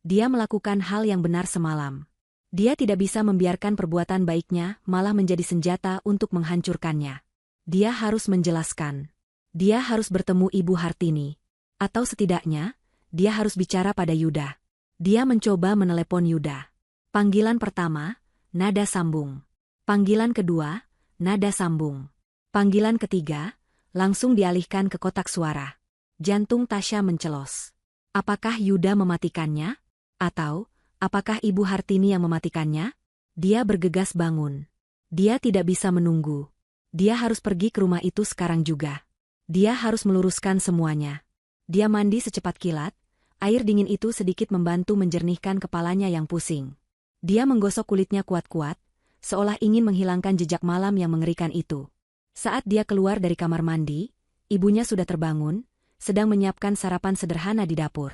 Dia melakukan hal yang benar semalam. Dia tidak bisa membiarkan perbuatan baiknya malah menjadi senjata untuk menghancurkannya. Dia harus menjelaskan. Dia harus bertemu Ibu Hartini. Atau setidaknya, dia harus bicara pada Yuda. Dia mencoba menelepon Yuda. Panggilan pertama, nada sambung. Panggilan kedua, nada sambung. Panggilan ketiga, langsung dialihkan ke kotak suara. Jantung Tasya mencelos. Apakah Yuda mematikannya? Atau, apakah Ibu Hartini yang mematikannya? Dia bergegas bangun. Dia tidak bisa menunggu. Dia harus pergi ke rumah itu sekarang juga. Dia harus meluruskan semuanya. Dia mandi secepat kilat, air dingin itu sedikit membantu menjernihkan kepalanya yang pusing. Dia menggosok kulitnya kuat-kuat, seolah ingin menghilangkan jejak malam yang mengerikan itu. Saat dia keluar dari kamar mandi, ibunya sudah terbangun, sedang menyiapkan sarapan sederhana di dapur.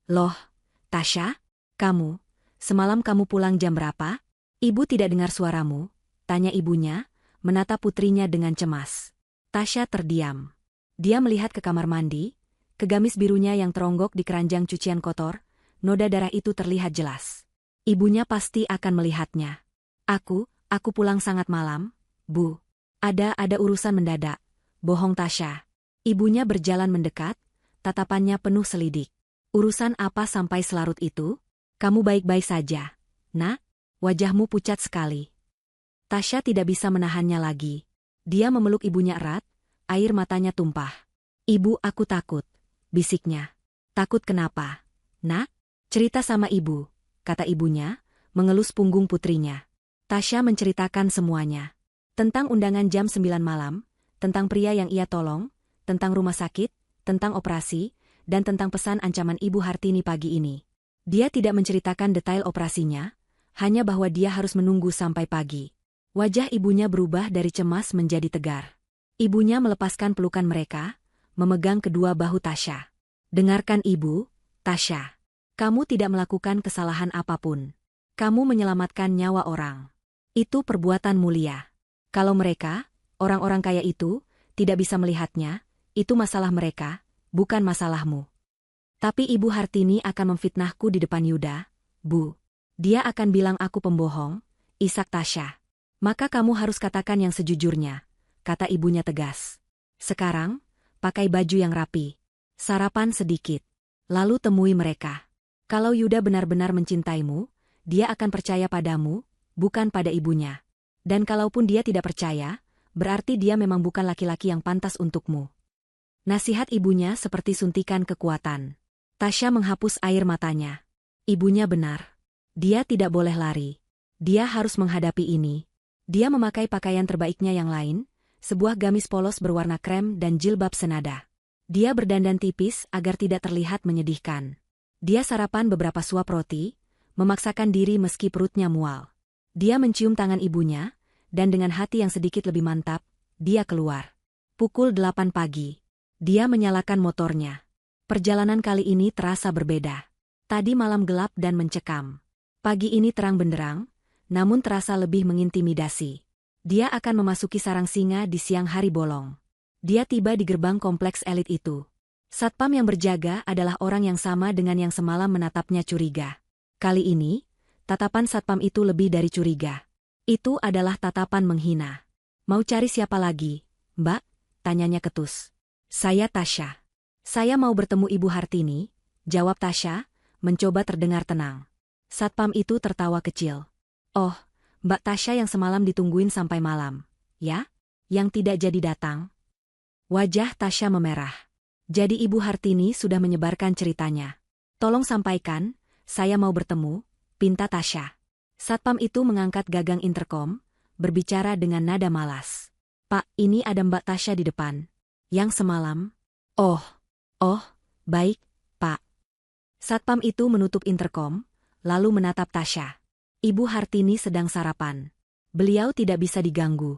Loh, Tasya, kamu, semalam kamu pulang jam berapa? Ibu tidak dengar suaramu, tanya ibunya, menatap putrinya dengan cemas. Tasya terdiam. Dia melihat ke kamar mandi, ke gamis birunya yang teronggok di keranjang cucian kotor, noda darah itu terlihat jelas. Ibunya pasti akan melihatnya. Aku pulang sangat malam, Bu. Ada urusan mendadak. Bohong Tasya. Ibunya berjalan mendekat, tatapannya penuh selidik. Urusan apa sampai selarut itu? Kamu baik-baik saja, Nak? Wajahmu pucat sekali. Tasya tidak bisa menahannya lagi. Dia memeluk ibunya erat, air matanya tumpah. Ibu, aku takut, bisiknya. Takut kenapa? Nak? Cerita sama ibu, kata ibunya, mengelus punggung putrinya. Tasya menceritakan semuanya. Tentang undangan jam 9 malam, tentang pria yang ia tolong, tentang rumah sakit, tentang operasi, dan tentang pesan ancaman Ibu Hartini pagi ini. Dia tidak menceritakan detail operasinya, hanya bahwa dia harus menunggu sampai pagi. Wajah ibunya berubah dari cemas menjadi tegar. Ibunya melepaskan pelukan mereka, memegang kedua bahu Tasya. Dengarkan ibu, Tasya. Kamu tidak melakukan kesalahan apapun. Kamu menyelamatkan nyawa orang. Itu perbuatan mulia. Kalau mereka, orang-orang kaya itu, tidak bisa melihatnya, itu masalah mereka, bukan masalahmu. Tapi Ibu Hartini akan memfitnahku di depan Yuda, Bu. Dia akan bilang aku pembohong, isak Tasya. Maka kamu harus katakan yang sejujurnya, kata ibunya tegas. Sekarang, pakai baju yang rapi. Sarapan sedikit. Lalu temui mereka. Kalau Yuda benar-benar mencintaimu, dia akan percaya padamu, bukan pada ibunya. Dan kalaupun dia tidak percaya, berarti dia memang bukan laki-laki yang pantas untukmu. Nasihat ibunya seperti suntikan kekuatan. Tasya menghapus air matanya. Ibunya benar. Dia tidak boleh lari. Dia harus menghadapi ini. Dia memakai pakaian terbaiknya yang lain, sebuah gamis polos berwarna krem dan jilbab senada. Dia berdandan tipis agar tidak terlihat menyedihkan. Dia sarapan beberapa suap roti, memaksakan diri meski perutnya mual. Dia mencium tangan ibunya, dan dengan hati yang sedikit lebih mantap, dia keluar. Pukul 8 pagi. Dia menyalakan motornya. Perjalanan kali ini terasa berbeda. Tadi malam gelap dan mencekam. Pagi ini terang benderang, namun terasa lebih mengintimidasi. Dia akan memasuki sarang singa di siang hari bolong. Dia tiba di gerbang kompleks elit itu. Satpam yang berjaga adalah orang yang sama dengan yang semalam menatapnya curiga. Kali ini, tatapan satpam itu lebih dari curiga. Itu adalah tatapan menghina. Mau cari siapa lagi, Mbak? Tanyanya ketus. Saya Tasya. Saya mau bertemu Ibu Hartini, jawab Tasya, mencoba terdengar tenang. Satpam itu tertawa kecil. Oh, Mbak Tasya yang semalam ditungguin sampai malam, ya? Yang tidak jadi datang? Wajah Tasya memerah. Jadi Ibu Hartini sudah menyebarkan ceritanya. Tolong sampaikan, saya mau bertemu, pinta Tasya. Satpam itu mengangkat gagang interkom, berbicara dengan nada malas. Pak, ini ada Mbak Tasya di depan. Yang semalam? Oh, baik, Pak. Satpam itu menutup interkom, lalu menatap Tasya. Ibu Hartini sedang sarapan. Beliau tidak bisa diganggu.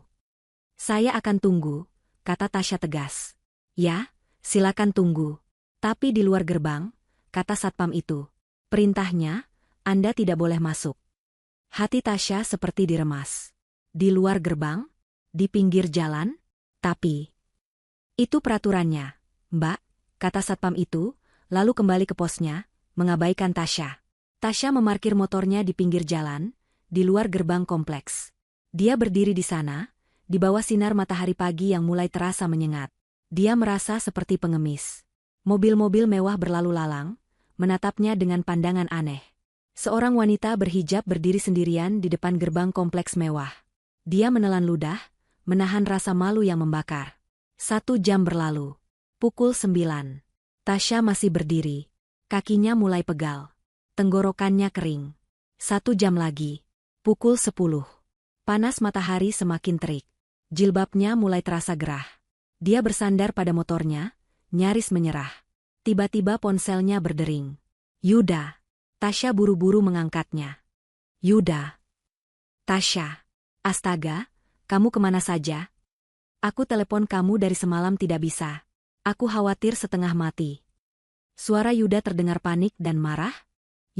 Saya akan tunggu, kata Tasya tegas. Ya, silakan tunggu. Tapi di luar gerbang, kata Satpam itu. Perintahnya, Anda tidak boleh masuk. Hati Tasya seperti diremas. Di luar gerbang? Di pinggir jalan? Tapi itu peraturannya, Mbak, kata Satpam itu, lalu kembali ke posnya, mengabaikan Tasya. Tasya memarkir motornya di pinggir jalan, di luar gerbang kompleks. Dia berdiri di sana, di bawah sinar matahari pagi yang mulai terasa menyengat. Dia merasa seperti pengemis. Mobil-mobil mewah berlalu lalang, menatapnya dengan pandangan aneh. Seorang wanita berhijab berdiri sendirian di depan gerbang kompleks mewah. Dia menelan ludah, menahan rasa malu yang membakar. 1 jam berlalu. Pukul 9. Tasya masih berdiri. Kakinya mulai pegal. Tenggorokannya kering. 1 jam lagi. Pukul 10. Panas matahari semakin terik. Jilbabnya mulai terasa gerah. Dia bersandar pada motornya, nyaris menyerah. Tiba-tiba ponselnya berdering. Yuda. Tasya buru-buru mengangkatnya. Yuda. Tasya. Astaga, kamu kemana saja? Aku telepon kamu dari semalam tidak bisa. Aku khawatir setengah mati. Suara Yuda terdengar panik dan marah.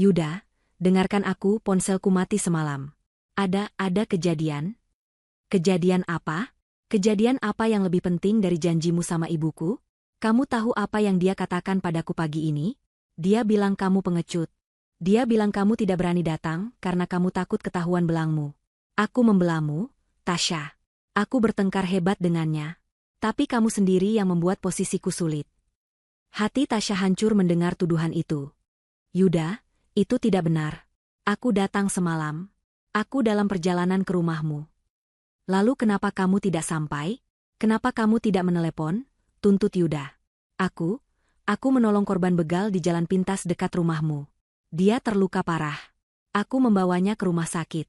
Yuda, dengarkan aku, ponselku mati semalam. Ada kejadian? Kejadian apa? Kejadian apa yang lebih penting dari janjimu sama ibuku? Kamu tahu apa yang dia katakan padaku pagi ini? Dia bilang kamu pengecut. Dia bilang kamu tidak berani datang karena kamu takut ketahuan belangmu. Aku membelamu, Tasya. Aku bertengkar hebat dengannya. Tapi kamu sendiri yang membuat posisiku sulit. Hati Tasya hancur mendengar tuduhan itu. Yuda, itu tidak benar. Aku datang semalam. Aku dalam perjalanan ke rumahmu. Lalu kenapa kamu tidak sampai? Kenapa kamu tidak menelepon? Tuntut Yuda. Aku menolong korban begal di jalan pintas dekat rumahmu. Dia terluka parah. Aku membawanya ke rumah sakit.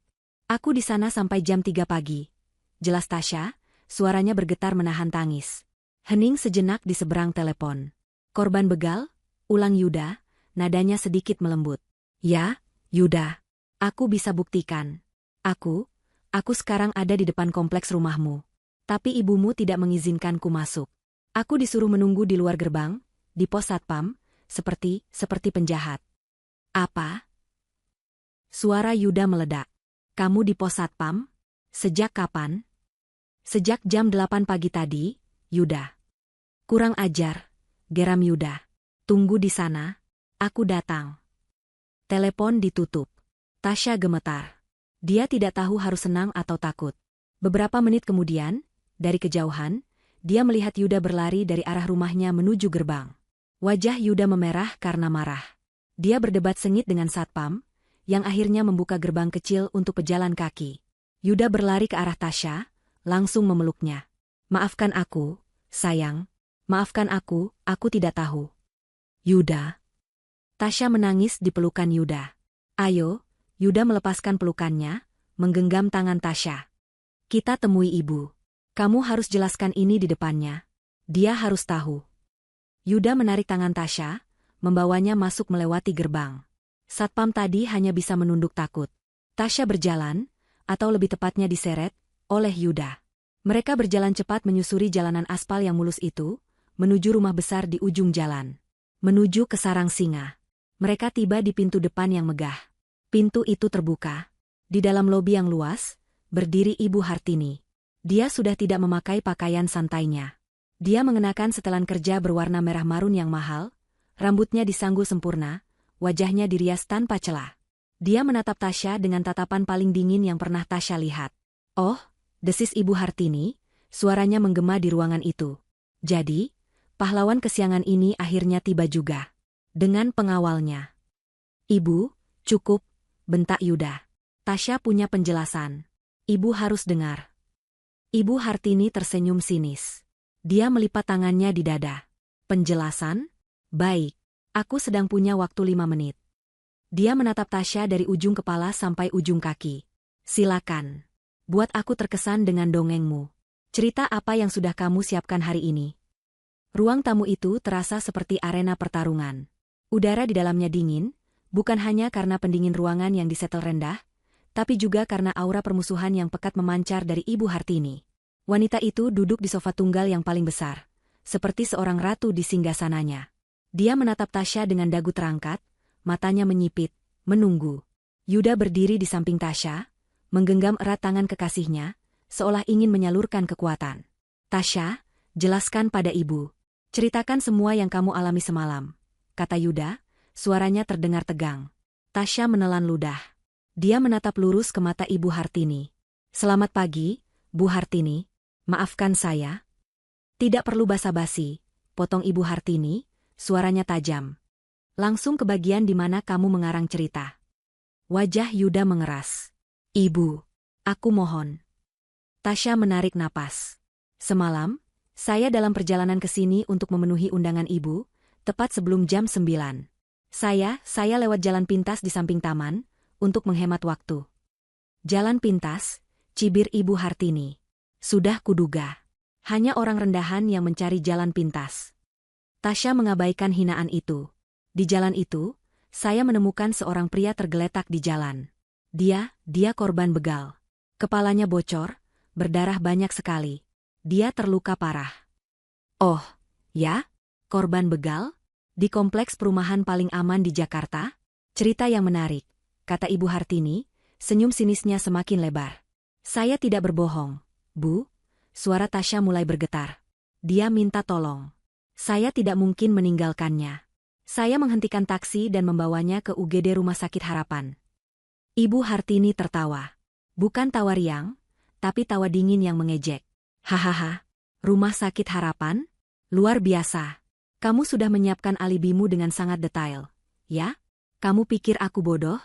Aku di sana sampai jam 3 pagi. Jelas Tasya, suaranya bergetar menahan tangis. Hening sejenak di seberang telepon. Korban begal? Ulang Yuda, nadanya sedikit melembut. Ya, Yuda. Aku bisa buktikan. Aku sekarang ada di depan kompleks rumahmu. Tapi ibumu tidak mengizinkanku masuk. Aku disuruh menunggu di luar gerbang, di pos satpam, seperti penjahat. Apa? Suara Yuda meledak. Kamu di pos satpam? Sejak kapan? Sejak jam 8 pagi tadi, Yuda. Kurang ajar, geram Yuda. Tunggu di sana, aku datang. Telepon ditutup. Tasya gemetar. Dia tidak tahu harus senang atau takut. Beberapa menit kemudian, dari kejauhan, dia melihat Yuda berlari dari arah rumahnya menuju gerbang. Wajah Yuda memerah karena marah. Dia berdebat sengit dengan satpam, yang akhirnya membuka gerbang kecil untuk pejalan kaki. Yuda berlari ke arah Tasya, langsung memeluknya. Maafkan aku, sayang. Maafkan aku tidak tahu. Yuda. Tasya menangis di pelukan Yuda. Ayo, Yuda melepaskan pelukannya, menggenggam tangan Tasya. Kita temui ibu. Kamu harus jelaskan ini di depannya. Dia harus tahu. Yuda menarik tangan Tasya, membawanya masuk melewati gerbang. Satpam tadi hanya bisa menunduk takut. Tasya berjalan, atau lebih tepatnya diseret, oleh Yuda. Mereka berjalan cepat menyusuri jalanan aspal yang mulus itu, menuju rumah besar di ujung jalan. Menuju ke sarang singa. Mereka tiba di pintu depan yang megah. Pintu itu terbuka. Di dalam lobi yang luas, berdiri Ibu Hartini. Dia sudah tidak memakai pakaian santainya. Dia mengenakan setelan kerja berwarna merah marun yang mahal, rambutnya disanggul sempurna, wajahnya dirias tanpa celah. Dia menatap Tasya dengan tatapan paling dingin yang pernah Tasya lihat. "Oh," desis Ibu Hartini, suaranya menggema di ruangan itu. "Jadi, pahlawan kesiangan ini akhirnya tiba juga. Dengan pengawalnya." "Ibu, cukup," bentak Yuda. "Tasya punya penjelasan. Ibu harus dengar." Ibu Hartini tersenyum sinis. Dia melipat tangannya di dada. "Penjelasan? Baik. Aku sedang punya waktu 5 menit." Dia menatap Tasya dari ujung kepala sampai ujung kaki. "Silakan. Buat aku terkesan dengan dongengmu. Cerita apa yang sudah kamu siapkan hari ini?" Ruang tamu itu terasa seperti arena pertarungan. Udara di dalamnya dingin, bukan hanya karena pendingin ruangan yang disetel rendah, tapi juga karena aura permusuhan yang pekat memancar dari Ibu Hartini. Wanita itu duduk di sofa tunggal yang paling besar, seperti seorang ratu di singgasananya. Dia menatap Tasya dengan dagu terangkat, matanya menyipit, menunggu. Yuda berdiri di samping Tasya, menggenggam erat tangan kekasihnya, seolah ingin menyalurkan kekuatan. "Tasya, jelaskan pada ibu. Ceritakan semua yang kamu alami semalam," kata Yuda, suaranya terdengar tegang. Tasya menelan ludah. Dia menatap lurus ke mata Ibu Hartini. "Selamat pagi, Bu Hartini. Maafkan saya." "Tidak perlu basa-basi," potong Ibu Hartini, suaranya tajam. "Langsung ke bagian di mana kamu mengarang cerita." Wajah Yuda mengeras. "Ibu, aku mohon." Tasya menarik napas. "Semalam, saya dalam perjalanan ke sini untuk memenuhi undangan ibu, tepat sebelum jam 9. Saya lewat jalan pintas di samping taman, untuk menghemat waktu." "Jalan pintas," cibir Ibu Hartini. "Sudah kuduga. Hanya orang rendahan yang mencari jalan pintas." Tasya mengabaikan hinaan itu. "Di jalan itu, saya menemukan seorang pria tergeletak di jalan. Dia korban begal. Kepalanya bocor, berdarah banyak sekali. Dia terluka parah." "Oh, ya? Korban begal? Di kompleks perumahan paling aman di Jakarta? Cerita yang menarik," kata Ibu Hartini, senyum sinisnya semakin lebar. "Saya tidak berbohong, Bu." Suara Tasya mulai bergetar. "Dia minta tolong. Saya tidak mungkin meninggalkannya. Saya menghentikan taksi dan membawanya ke UGD Rumah Sakit Harapan." Ibu Hartini tertawa. Bukan tawa riang, tapi tawa dingin yang mengejek. "Hahaha, Rumah Sakit Harapan? Luar biasa. Kamu sudah menyiapkan alibimu dengan sangat detail, ya? Kamu pikir aku bodoh?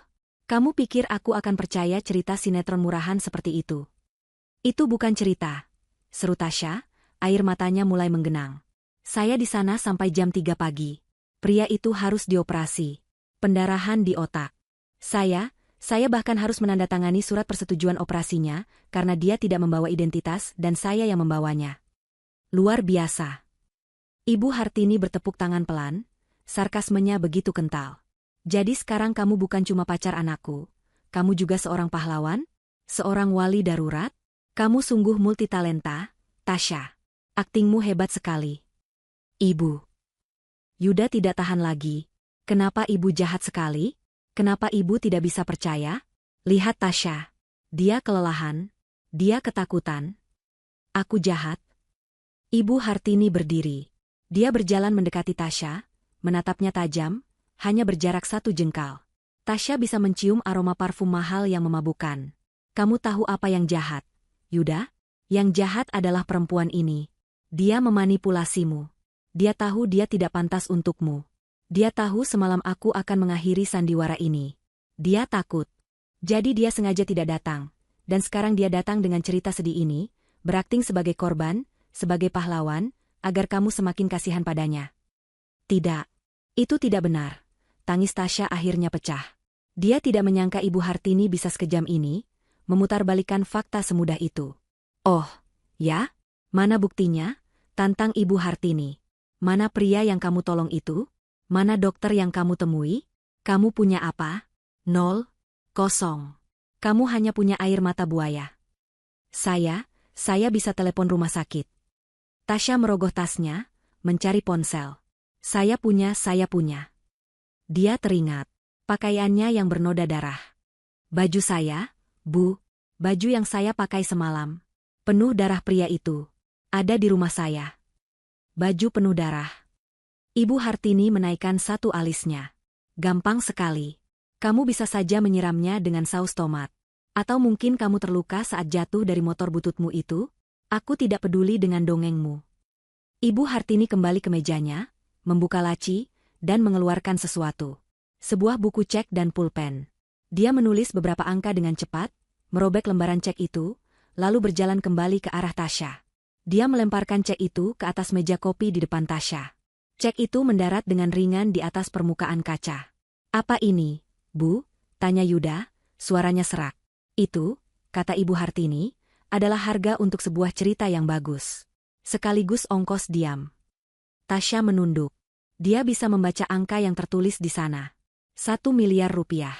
Kamu pikir aku akan percaya cerita sinetron murahan seperti itu?" "Itu bukan cerita," seru Tasya, air matanya mulai menggenang. "Saya di sana sampai jam 3 pagi. Pria itu harus dioperasi. Pendarahan di otak. Saya bahkan harus menandatangani surat persetujuan operasinya, karena dia tidak membawa identitas dan saya yang membawanya." "Luar biasa." Ibu Hartini bertepuk tangan pelan, sarkasmenya begitu kental. "Jadi sekarang kamu bukan cuma pacar anakku, kamu juga seorang pahlawan? Seorang wali darurat? Kamu sungguh multitalenta, Tasya. Aktingmu hebat sekali." "Ibu." Yuda tidak tahan lagi. "Kenapa ibu jahat sekali? Kenapa ibu tidak bisa percaya? Lihat Tasya. Dia kelelahan. Dia ketakutan." "Aku jahat?" Ibu Hartini berdiri. Dia berjalan mendekati Tasya, menatapnya tajam, hanya berjarak 1 jengkal. Tasya bisa mencium aroma parfum mahal yang memabukkan. "Kamu tahu apa yang jahat, Yuda? Yang jahat adalah perempuan ini. Dia memanipulasimu. Dia tahu dia tidak pantas untukmu. Dia tahu semalam aku akan mengakhiri sandiwara ini. Dia takut. Jadi dia sengaja tidak datang. Dan sekarang dia datang dengan cerita sedih ini, berakting sebagai korban, sebagai pahlawan, agar kamu semakin kasihan padanya." "Tidak. Itu tidak benar." Tangis Tasya akhirnya pecah. Dia tidak menyangka Ibu Hartini bisa sekejam ini, memutarbalikkan fakta semudah itu. "Oh, ya? Mana buktinya?" tantang Ibu Hartini. "Mana pria yang kamu tolong itu? Mana dokter yang kamu temui? Kamu punya apa? 0, 0. Kamu hanya punya air mata buaya." Saya bisa telepon rumah sakit." Tasya merogoh tasnya, mencari ponsel. Saya punya." Dia teringat. Pakaiannya yang bernoda darah. "Baju saya, Bu. Baju yang saya pakai semalam. Penuh darah pria itu. Ada di rumah saya." "Baju penuh darah." Ibu Hartini menaikkan satu alisnya. "Gampang sekali. Kamu bisa saja menyiramnya dengan saus tomat. Atau mungkin kamu terluka saat jatuh dari motor bututmu itu? Aku tidak peduli dengan dongengmu. Ibu Hartini kembali ke mejanya, membuka laci, dan mengeluarkan sesuatu. Sebuah buku cek dan pulpen. Dia menulis beberapa angka dengan cepat, merobek lembaran cek itu, lalu berjalan kembali ke arah Tasya. Dia melemparkan cek itu ke atas meja kopi di depan Tasya. Cek itu mendarat dengan ringan di atas permukaan kaca. Apa ini, Bu? Tanya Yuda, suaranya serak. Itu, kata Ibu Hartini, adalah harga untuk sebuah cerita yang bagus. Sekaligus ongkos diam. Tasya menunduk. Dia bisa membaca angka yang tertulis di sana. 1 miliar rupiah.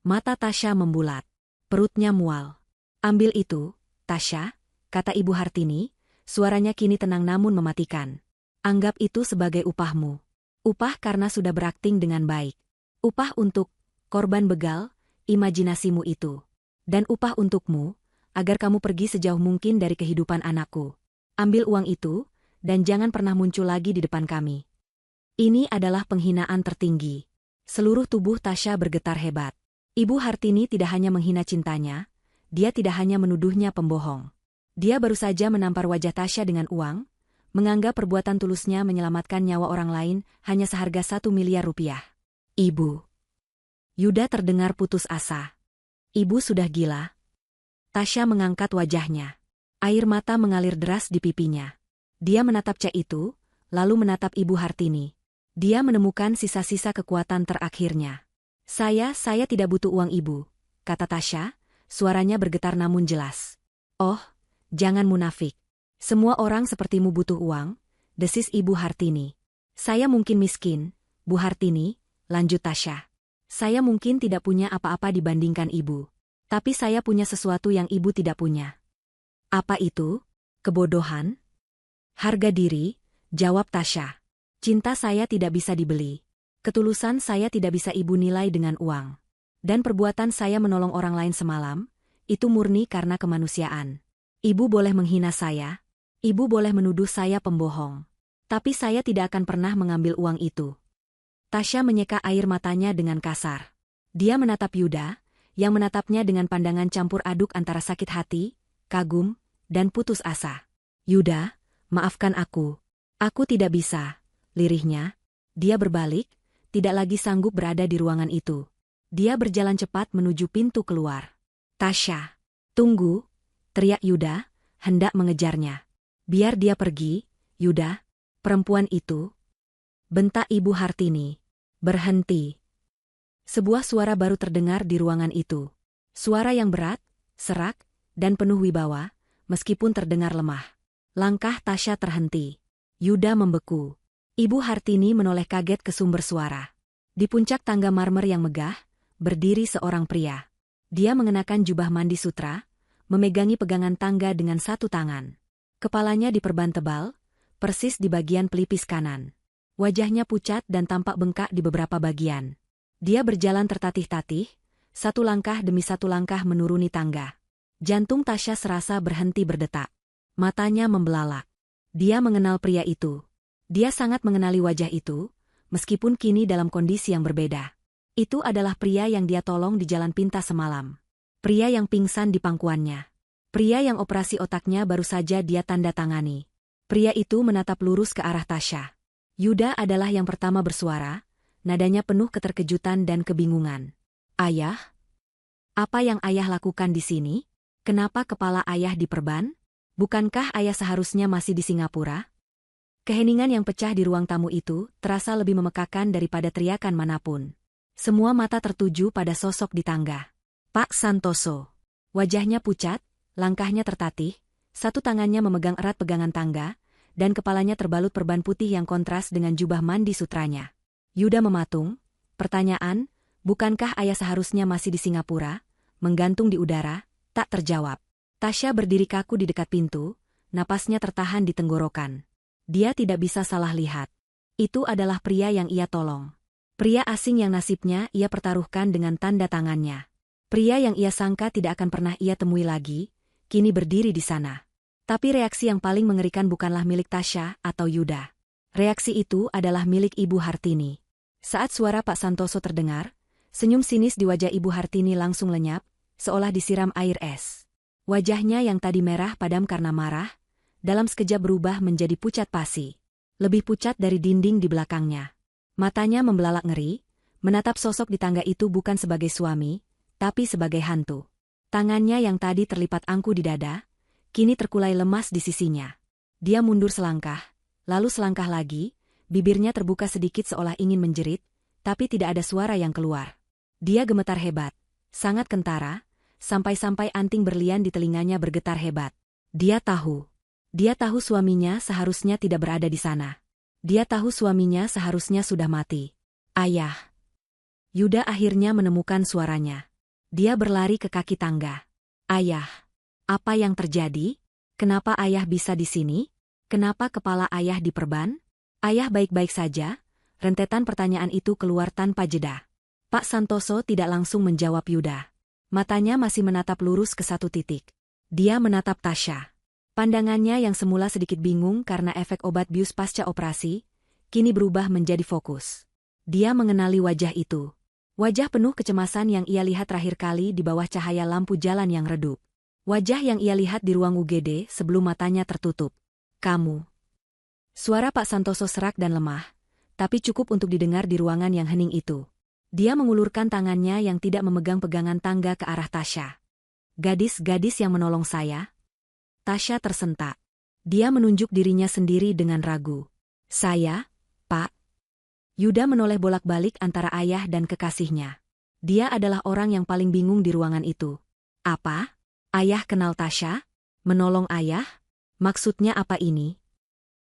Mata Tasya membulat. Perutnya mual. Ambil itu, Tasya, kata Ibu Hartini, suaranya kini tenang namun mematikan. Anggap itu sebagai upahmu. Upah karena sudah berakting dengan baik. Upah untuk korban begal, imajinasimu itu. Dan upah untukmu, agar kamu pergi sejauh mungkin dari kehidupan anakku. Ambil uang itu, dan jangan pernah muncul lagi di depan kami. Ini adalah penghinaan tertinggi. Seluruh tubuh Tasya bergetar hebat. Ibu Hartini tidak hanya menghina cintanya, dia tidak hanya menuduhnya pembohong. Dia baru saja menampar wajah Tasya dengan uang, menganggap perbuatan tulusnya menyelamatkan nyawa orang lain hanya seharga 1 miliar rupiah. Ibu. Yuda terdengar putus asa. Ibu sudah gila. Tasya mengangkat wajahnya. Air mata mengalir deras di pipinya. Dia menatap cek itu, lalu menatap Ibu Hartini. Dia menemukan sisa-sisa kekuatan terakhirnya. Saya tidak butuh uang Ibu, kata Tasya, suaranya bergetar namun jelas. Oh, jangan munafik. Semua orang sepertimu butuh uang, desis Ibu Hartini. Saya mungkin miskin, Bu Hartini, lanjut Tasya. Saya mungkin tidak punya apa-apa dibandingkan Ibu. Tapi saya punya sesuatu yang Ibu tidak punya. Apa itu? Kebodohan? Harga diri, jawab Tasya. Cinta saya tidak bisa dibeli. Ketulusan saya tidak bisa Ibu nilai dengan uang. Dan perbuatan saya menolong orang lain semalam, itu murni karena kemanusiaan. Ibu boleh menghina saya. Ibu boleh menuduh saya pembohong. Tapi saya tidak akan pernah mengambil uang itu. Tasya menyeka air matanya dengan kasar. Dia menatap Yuda, yang menatapnya dengan pandangan campur aduk antara sakit hati, kagum, dan putus asa. Yuda, maafkan aku. Aku tidak bisa, lirihnya. Dia berbalik, tidak lagi sanggup berada di ruangan itu. Dia berjalan cepat menuju pintu keluar. Tasya, tunggu, teriak Yuda, hendak mengejarnya. Biar dia pergi, Yuda, perempuan itu. Bentak Ibu Hartini. Berhenti. Sebuah suara baru terdengar di ruangan itu. Suara yang berat, serak, dan penuh wibawa, meskipun terdengar lemah. Langkah Tasya terhenti. Yuda membeku. Ibu Hartini menoleh kaget ke sumber suara. Di puncak tangga marmer yang megah, berdiri seorang pria. Dia mengenakan jubah mandi sutra, memegangi pegangan tangga dengan satu tangan. Kepalanya diperban tebal, persis di bagian pelipis kanan. Wajahnya pucat dan tampak bengkak di beberapa bagian. Dia berjalan tertatih-tatih, satu langkah demi satu langkah menuruni tangga. Jantung Tasya serasa berhenti berdetak. Matanya membelalak. Dia mengenal pria itu. Dia sangat mengenali wajah itu, meskipun kini dalam kondisi yang berbeda. Itu adalah pria yang dia tolong di Jalan Pinta semalam. Pria yang pingsan di pangkuannya. Pria yang operasi otaknya baru saja dia tanda tangani. Pria itu menatap lurus ke arah Tasya. Yuda adalah yang pertama bersuara, nadanya penuh keterkejutan dan kebingungan. Ayah? Apa yang ayah lakukan di sini? Kenapa kepala ayah diperban? Bukankah ayah seharusnya masih di Singapura? Keheningan yang pecah di ruang tamu itu terasa lebih memekakan daripada teriakan manapun. Semua mata tertuju pada sosok di tangga. Pak Santoso. Wajahnya pucat, langkahnya tertatih, satu tangannya memegang erat pegangan tangga, dan kepalanya terbalut perban putih yang kontras dengan jubah mandi sutranya. Yuda mematung, pertanyaan, bukankah ayah seharusnya masih di Singapura, menggantung di udara, tak terjawab. Tasya berdiri kaku di dekat pintu, napasnya tertahan di tenggorokan. Dia tidak bisa salah lihat. Itu adalah pria yang ia tolong. Pria asing yang nasibnya ia pertaruhkan dengan tanda tangannya. Pria yang ia sangka tidak akan pernah ia temui lagi, kini berdiri di sana. Tapi reaksi yang paling mengerikan bukanlah milik Tasya atau Yuda. Reaksi itu adalah milik Ibu Hartini. Saat suara Pak Santoso terdengar, Senyum sinis di wajah Ibu Hartini langsung lenyap, seolah disiram air es. Wajahnya yang tadi merah padam karena marah, dalam sekejap berubah menjadi pucat pasi. Lebih pucat dari dinding di belakangnya. Matanya membelalak ngeri, menatap sosok di tangga itu bukan sebagai suami, tapi sebagai hantu. Tangannya yang tadi terlipat angku di dada, kini terkulai lemas di sisinya. Dia mundur selangkah, lalu selangkah lagi, bibirnya terbuka sedikit seolah ingin menjerit, tapi tidak ada suara yang keluar. Dia gemetar hebat, sangat kentara, sampai-sampai anting berlian di telinganya bergetar hebat. Dia tahu suaminya seharusnya tidak berada di sana. Dia tahu suaminya seharusnya sudah mati. Ayah. Yuda akhirnya menemukan suaranya. Dia berlari ke kaki tangga. Ayah. Apa yang terjadi? Kenapa ayah bisa di sini? Kenapa kepala ayah diperban? Ayah baik-baik saja? Rentetan pertanyaan itu keluar tanpa jeda. Pak Santoso tidak langsung menjawab Yuda. Matanya masih menatap lurus ke satu titik. Dia menatap Tasya. Pandangannya yang semula sedikit bingung karena efek obat bius pasca operasi, kini berubah menjadi fokus. Dia mengenali wajah itu. Wajah penuh kecemasan yang ia lihat terakhir kali di bawah cahaya lampu jalan yang redup. Wajah yang ia lihat di ruang UGD sebelum matanya tertutup. Kamu. Suara Pak Santoso serak dan lemah, tapi cukup untuk didengar di ruangan yang hening itu. Dia mengulurkan tangannya yang tidak memegang pegangan tangga ke arah Tasya. Gadis-gadis yang menolong saya. Tasya tersentak. Dia menunjuk dirinya sendiri dengan ragu. Saya, Pak. Yuda menoleh bolak-balik antara ayah dan kekasihnya. Dia adalah orang yang paling bingung di ruangan itu. Apa? Ayah kenal Tasya? Menolong ayah? Maksudnya apa ini?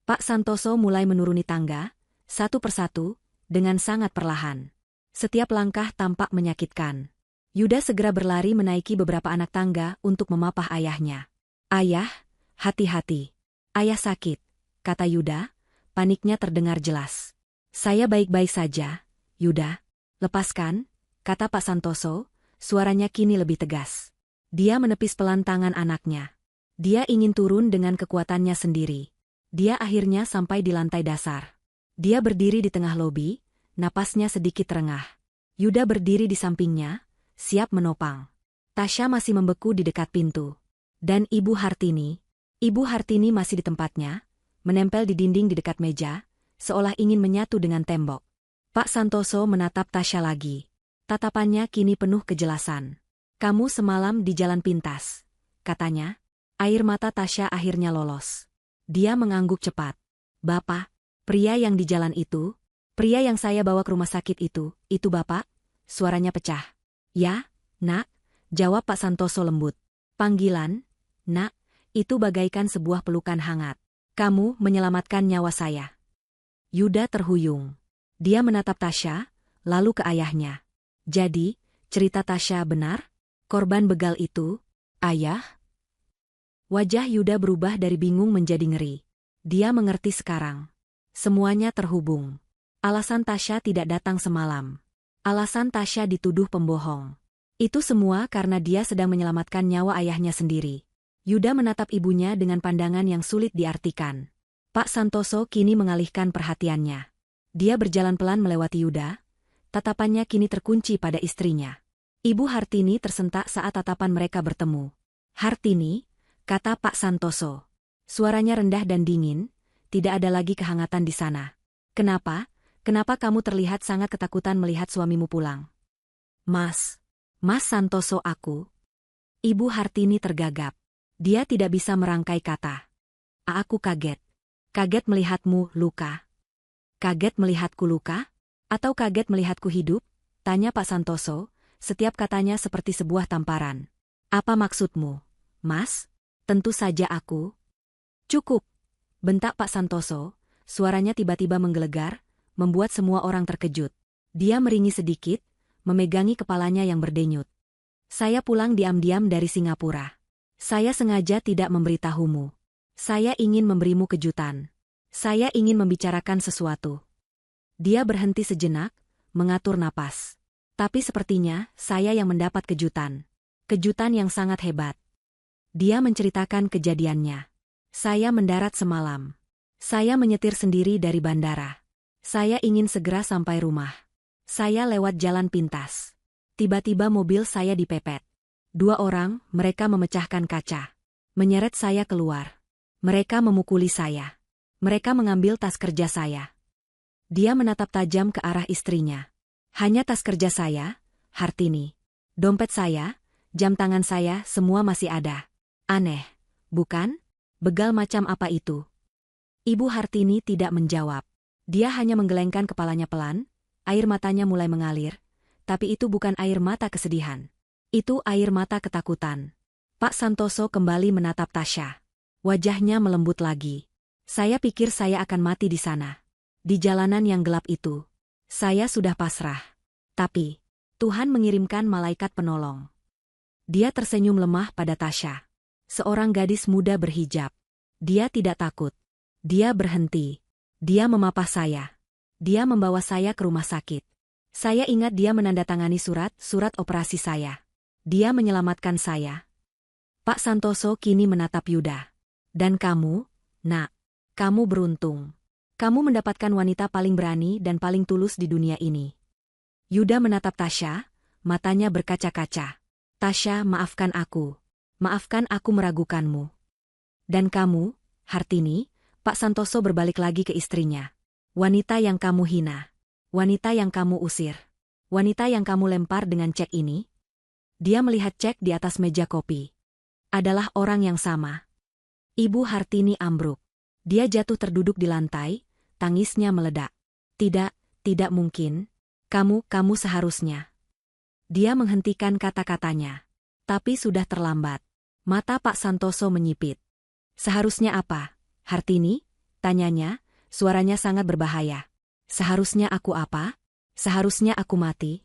Pak Santoso mulai menuruni tangga, satu persatu, dengan sangat perlahan. Setiap langkah tampak menyakitkan. Yuda segera berlari menaiki beberapa anak tangga untuk memapah ayahnya. Ayah, hati-hati. Ayah sakit, kata Yuda, paniknya terdengar jelas. Saya baik-baik saja, Yuda. Lepaskan, kata Pak Santoso, suaranya kini lebih tegas. Dia menepis pelan tangan anaknya. Dia ingin turun dengan kekuatannya sendiri. Dia akhirnya sampai di lantai dasar. Dia berdiri di tengah lobi, napasnya sedikit terengah. Yuda berdiri di sampingnya, siap menopang. Tasya masih membeku di dekat pintu. Dan Ibu Hartini masih di tempatnya, menempel di dinding di dekat meja, seolah ingin menyatu dengan tembok. Pak Santoso menatap Tasya lagi. Tatapannya kini penuh kejelasan. Kamu semalam di jalan pintas, katanya. Air mata Tasya akhirnya lolos. Dia mengangguk cepat. Bapak, pria yang di jalan itu, pria yang saya bawa ke rumah sakit itu Bapak? Suaranya pecah. Ya, Nak, jawab Pak Santoso lembut. Panggilan, Nak, itu bagaikan sebuah pelukan hangat. Kamu menyelamatkan nyawa saya. Yuda terhuyung. Dia menatap Tasya, lalu ke ayahnya. Jadi, cerita Tasya benar? Korban begal itu, ayah? Wajah Yuda berubah dari bingung menjadi ngeri. Dia mengerti sekarang. Semuanya terhubung. Alasan Tasya tidak datang semalam. Alasan Tasya dituduh pembohong. Itu semua karena dia sedang menyelamatkan nyawa ayahnya sendiri. Yuda menatap ibunya dengan pandangan yang sulit diartikan. Pak Santoso kini mengalihkan perhatiannya. Dia berjalan pelan melewati Yuda. Tatapannya kini terkunci pada istrinya. Ibu Hartini tersentak saat tatapan mereka bertemu. Hartini, kata Pak Santoso. Suaranya rendah dan dingin, tidak ada lagi kehangatan di sana. Kenapa? Kenapa kamu terlihat sangat ketakutan melihat suamimu pulang? Mas Santoso aku. Ibu Hartini tergagap. Dia tidak bisa merangkai kata. Aku kaget. Kaget melihatmu luka. Kaget melihatku luka? Atau kaget melihatku hidup? Tanya Pak Santoso, setiap katanya seperti sebuah tamparan. Apa maksudmu, Mas? Tentu saja aku. Cukup, bentak Pak Santoso, suaranya tiba-tiba menggelegar, membuat semua orang terkejut. Dia meringis sedikit, memegangi kepalanya yang berdenyut. Saya pulang diam-diam dari Singapura. Saya sengaja tidak memberitahumu. Saya ingin memberimu kejutan. Saya ingin membicarakan sesuatu. Dia berhenti sejenak, mengatur napas. Tapi sepertinya saya yang mendapat kejutan. Kejutan yang sangat hebat. Dia menceritakan kejadiannya. Saya mendarat semalam. Saya menyetir sendiri dari bandara. Saya ingin segera sampai rumah. Saya lewat jalan pintas. Tiba-tiba mobil saya dipepet. 2 orang, mereka memecahkan kaca. Menyeret saya keluar. Mereka memukuli saya. Mereka mengambil tas kerja saya. Dia menatap tajam ke arah istrinya. Hanya tas kerja saya, Hartini. Dompet saya, jam tangan saya, semua masih ada. Aneh, bukan? Begal macam apa itu? Ibu Hartini tidak menjawab. Dia hanya menggelengkan kepalanya pelan, air matanya mulai mengalir, tapi itu bukan air mata kesedihan. Itu air mata ketakutan. Pak Santoso kembali menatap Tasya. Wajahnya melembut lagi. Saya pikir saya akan mati di sana. Di jalanan yang gelap itu. Saya sudah pasrah. Tapi, Tuhan mengirimkan malaikat penolong. Dia tersenyum lemah pada Tasya. Seorang gadis muda berhijab. Dia tidak takut. Dia berhenti. Dia memapah saya. Dia membawa saya ke rumah sakit. Saya ingat dia menandatangani surat operasi saya. Dia menyelamatkan saya. Pak Santoso kini menatap Yuda. Dan kamu, nak, kamu beruntung. Kamu mendapatkan wanita paling berani dan paling tulus di dunia ini. Yuda menatap Tasya, matanya berkaca-kaca. Tasya, maafkan aku. Maafkan aku meragukanmu. Dan kamu, Hartini, Pak Santoso berbalik lagi ke istrinya. Wanita yang kamu hina. Wanita yang kamu usir. Wanita yang kamu lempar dengan cek ini. Dia melihat cek di atas meja kopi. Adalah orang yang sama. Ibu Hartini ambruk. Dia jatuh terduduk di lantai, tangisnya meledak. Tidak, tidak mungkin. Kamu seharusnya. Dia menghentikan kata-katanya. Tapi sudah terlambat. Mata Pak Santoso menyipit. Seharusnya apa, Hartini? Tanyanya, suaranya sangat berbahaya. Seharusnya aku apa? Seharusnya aku mati?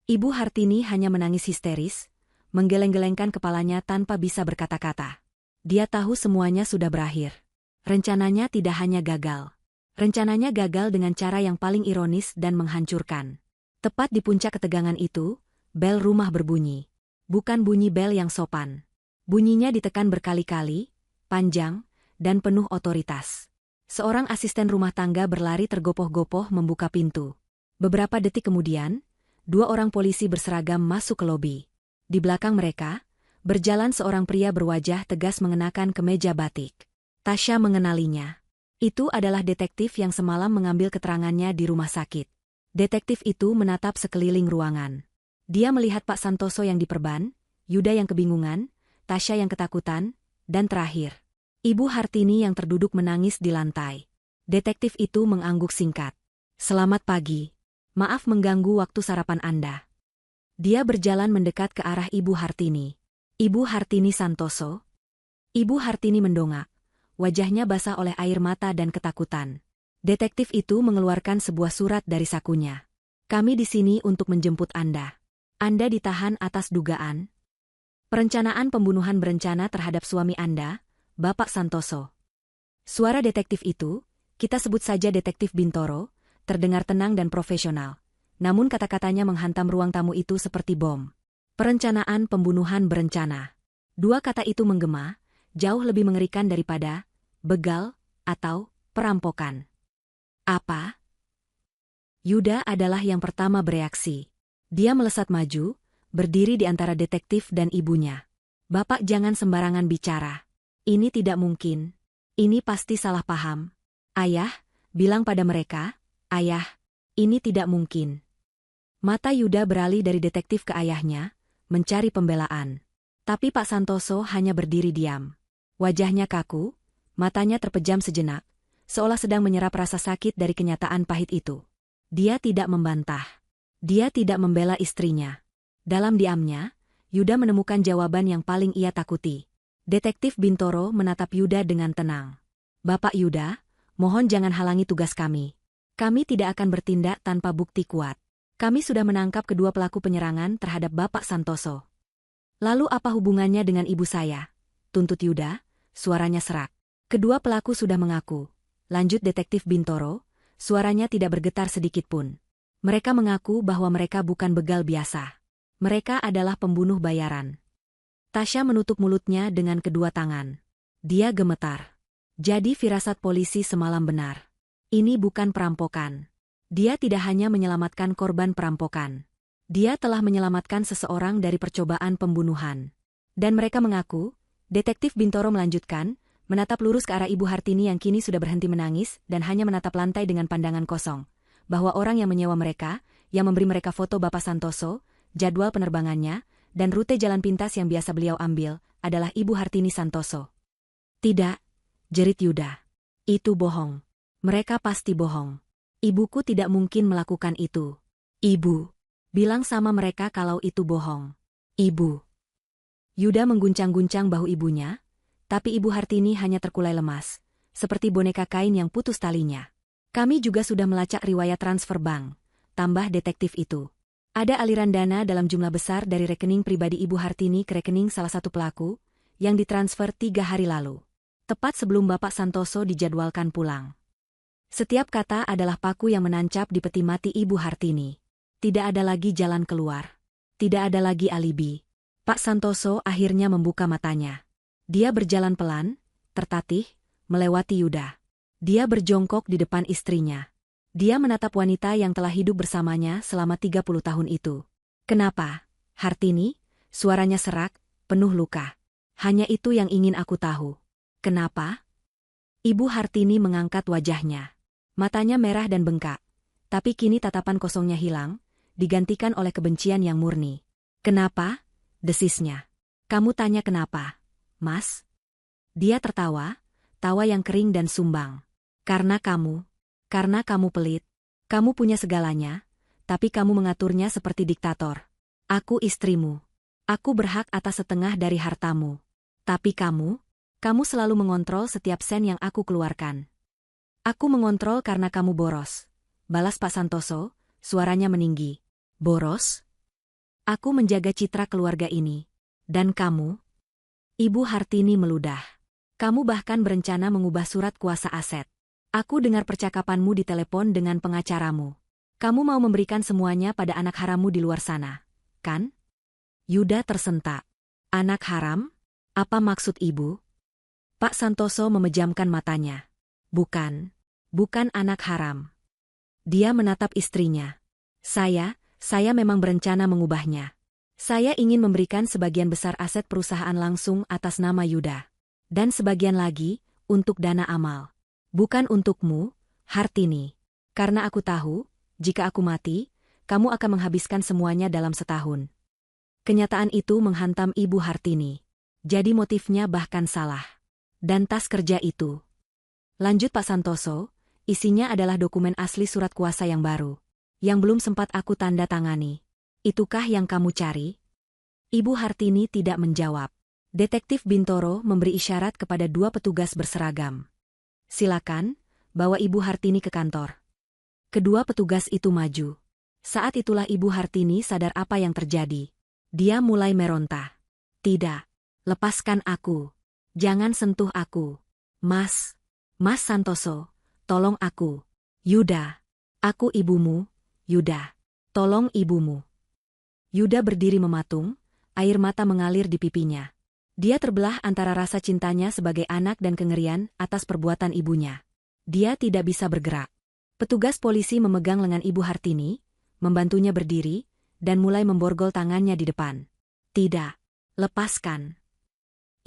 Ibu Hartini hanya menangis histeris, menggeleng-gelengkan kepalanya tanpa bisa berkata-kata. Dia tahu semuanya sudah berakhir. Rencananya tidak hanya gagal. Rencananya gagal dengan cara yang paling ironis dan menghancurkan. Tepat di puncak ketegangan itu, bel rumah berbunyi. Bukan bunyi bel yang sopan. Bunyinya ditekan berkali-kali, panjang, dan penuh otoritas. Seorang asisten rumah tangga berlari tergopoh-gopoh membuka pintu. Beberapa detik kemudian, 2 orang polisi berseragam masuk ke lobi. Di belakang mereka, berjalan seorang pria berwajah tegas mengenakan kemeja batik. Tasya mengenalinya. Itu adalah detektif yang semalam mengambil keterangannya di rumah sakit. Detektif itu menatap sekeliling ruangan. Dia melihat Pak Santoso yang diperban, Yuda yang kebingungan, Tasya yang ketakutan, dan terakhir, Ibu Hartini yang terduduk menangis di lantai. Detektif itu mengangguk singkat. Selamat pagi. Maaf mengganggu waktu sarapan Anda. Dia berjalan mendekat ke arah Ibu Hartini. Ibu Hartini Santoso. Ibu Hartini mendongak. Wajahnya basah oleh air mata dan ketakutan. Detektif itu mengeluarkan sebuah surat dari sakunya. Kami di sini untuk menjemput Anda. Anda ditahan atas dugaan perencanaan pembunuhan berencana terhadap suami Anda, Bapak Santoso. Suara detektif itu, kita sebut saja Detektif Bintoro, terdengar tenang dan profesional. Namun kata-katanya menghantam ruang tamu itu seperti bom. Perencanaan pembunuhan berencana. 2 kata itu menggema, jauh lebih mengerikan daripada begal atau perampokan. Apa? Yuda adalah yang pertama bereaksi. Dia melesat maju, berdiri di antara detektif dan ibunya. Bapak jangan sembarangan bicara. Ini tidak mungkin. Ini pasti salah paham. Ayah, bilang pada mereka, Ayah, ini tidak mungkin. Mata Yuda beralih dari detektif ke ayahnya, mencari pembelaan. Tapi Pak Santoso hanya berdiri diam. Wajahnya kaku, matanya terpejam sejenak, seolah sedang menyerap rasa sakit dari kenyataan pahit itu. Dia tidak membantah. Dia tidak membela istrinya. Dalam diamnya, Yuda menemukan jawaban yang paling ia takuti. Detektif Bintoro menatap Yuda dengan tenang. Bapak Yuda, mohon jangan halangi tugas kami. Kami tidak akan bertindak tanpa bukti kuat. Kami sudah menangkap kedua pelaku penyerangan terhadap Bapak Santoso. Lalu apa hubungannya dengan ibu saya? Tuntut Yuda, suaranya serak. Kedua pelaku sudah mengaku. Lanjut Detektif Bintoro, suaranya tidak bergetar sedikitpun. Mereka mengaku bahwa mereka bukan begal biasa. Mereka adalah pembunuh bayaran. Tasya menutup mulutnya dengan kedua tangan. Dia gemetar. Jadi firasat polisi semalam benar. Ini bukan perampokan. Dia tidak hanya menyelamatkan korban perampokan. Dia telah menyelamatkan seseorang dari percobaan pembunuhan. Dan mereka mengaku, Detektif Bintoro melanjutkan, menatap lurus ke arah Ibu Hartini yang kini sudah berhenti menangis dan hanya menatap lantai dengan pandangan kosong, bahwa orang yang menyewa mereka, yang memberi mereka foto Bapak Santoso, jadwal penerbangannya, dan rute jalan pintas yang biasa beliau ambil, adalah Ibu Hartini Santoso. Tidak, jerit Yuda. Itu bohong. Mereka pasti bohong. Ibuku tidak mungkin melakukan itu. Ibu. Bilang sama mereka kalau itu bohong. Ibu. Yuda mengguncang-guncang bahu ibunya, tapi Ibu Hartini hanya terkulai lemas, seperti boneka kain yang putus talinya. Kami juga sudah melacak riwayat transfer bank, tambah detektif itu. Ada aliran dana dalam jumlah besar dari rekening pribadi Ibu Hartini ke rekening salah satu pelaku, yang ditransfer 3 hari lalu. Tepat sebelum Bapak Santoso dijadwalkan pulang. Setiap kata adalah paku yang menancap di peti mati Ibu Hartini. Tidak ada lagi jalan keluar. Tidak ada lagi alibi. Pak Santoso akhirnya membuka matanya. Dia berjalan pelan, tertatih, melewati Yuda. Dia berjongkok di depan istrinya. Dia menatap wanita yang telah hidup bersamanya selama 30 tahun itu. Kenapa, Hartini? Suaranya serak, penuh luka. Hanya itu yang ingin aku tahu. Kenapa? Ibu Hartini mengangkat wajahnya. Matanya merah dan bengkak. Tapi kini tatapan kosongnya hilang, digantikan oleh kebencian yang murni. Kenapa? Desisnya. Kamu tanya kenapa, Mas? Dia tertawa, tawa yang kering dan sumbang. Karena kamu pelit. Kamu punya segalanya, tapi kamu mengaturnya seperti diktator. Aku istrimu. Aku berhak atas setengah dari hartamu. Tapi kamu selalu mengontrol setiap sen yang aku keluarkan. Aku mengontrol karena kamu boros. Balas Pak Santoso, suaranya meninggi. Boros? Aku menjaga citra keluarga ini. Dan kamu? Ibu Hartini meludah. Kamu bahkan berencana mengubah surat kuasa aset. Aku dengar percakapanmu di telepon dengan pengacaramu. Kamu mau memberikan semuanya pada anak harammu di luar sana, kan? Yuda tersentak. Anak haram? Apa maksud ibu? Pak Santoso memejamkan matanya. Bukan anak haram. Dia menatap istrinya. Saya memang berencana mengubahnya. Saya ingin memberikan sebagian besar aset perusahaan langsung atas nama Yuda. Dan sebagian lagi, untuk dana amal. Bukan untukmu, Hartini. Karena aku tahu, jika aku mati, kamu akan menghabiskan semuanya dalam setahun. Kenyataan itu menghantam Ibu Hartini. Jadi motifnya bahkan salah. Dan tas kerja itu. Lanjut Pak Santoso, isinya adalah dokumen asli surat kuasa yang baru. Yang belum sempat aku tanda tangani. Itukah yang kamu cari? Ibu Hartini tidak menjawab. Detektif Bintoro memberi isyarat kepada 2 petugas berseragam. Silakan, bawa Ibu Hartini ke kantor. Kedua petugas itu maju. Saat itulah Ibu Hartini sadar apa yang terjadi. Dia mulai meronta. Tidak. Lepaskan aku. Jangan sentuh aku. Mas Santoso, tolong aku. Yuda. Aku ibumu, Yuda. Tolong ibumu. Yuda berdiri mematung, air mata mengalir di pipinya. Dia terbelah antara rasa cintanya sebagai anak dan kengerian atas perbuatan ibunya. Dia tidak bisa bergerak. Petugas polisi memegang lengan Ibu Hartini, membantunya berdiri, dan mulai memborgol tangannya di depan. Tidak. Lepaskan.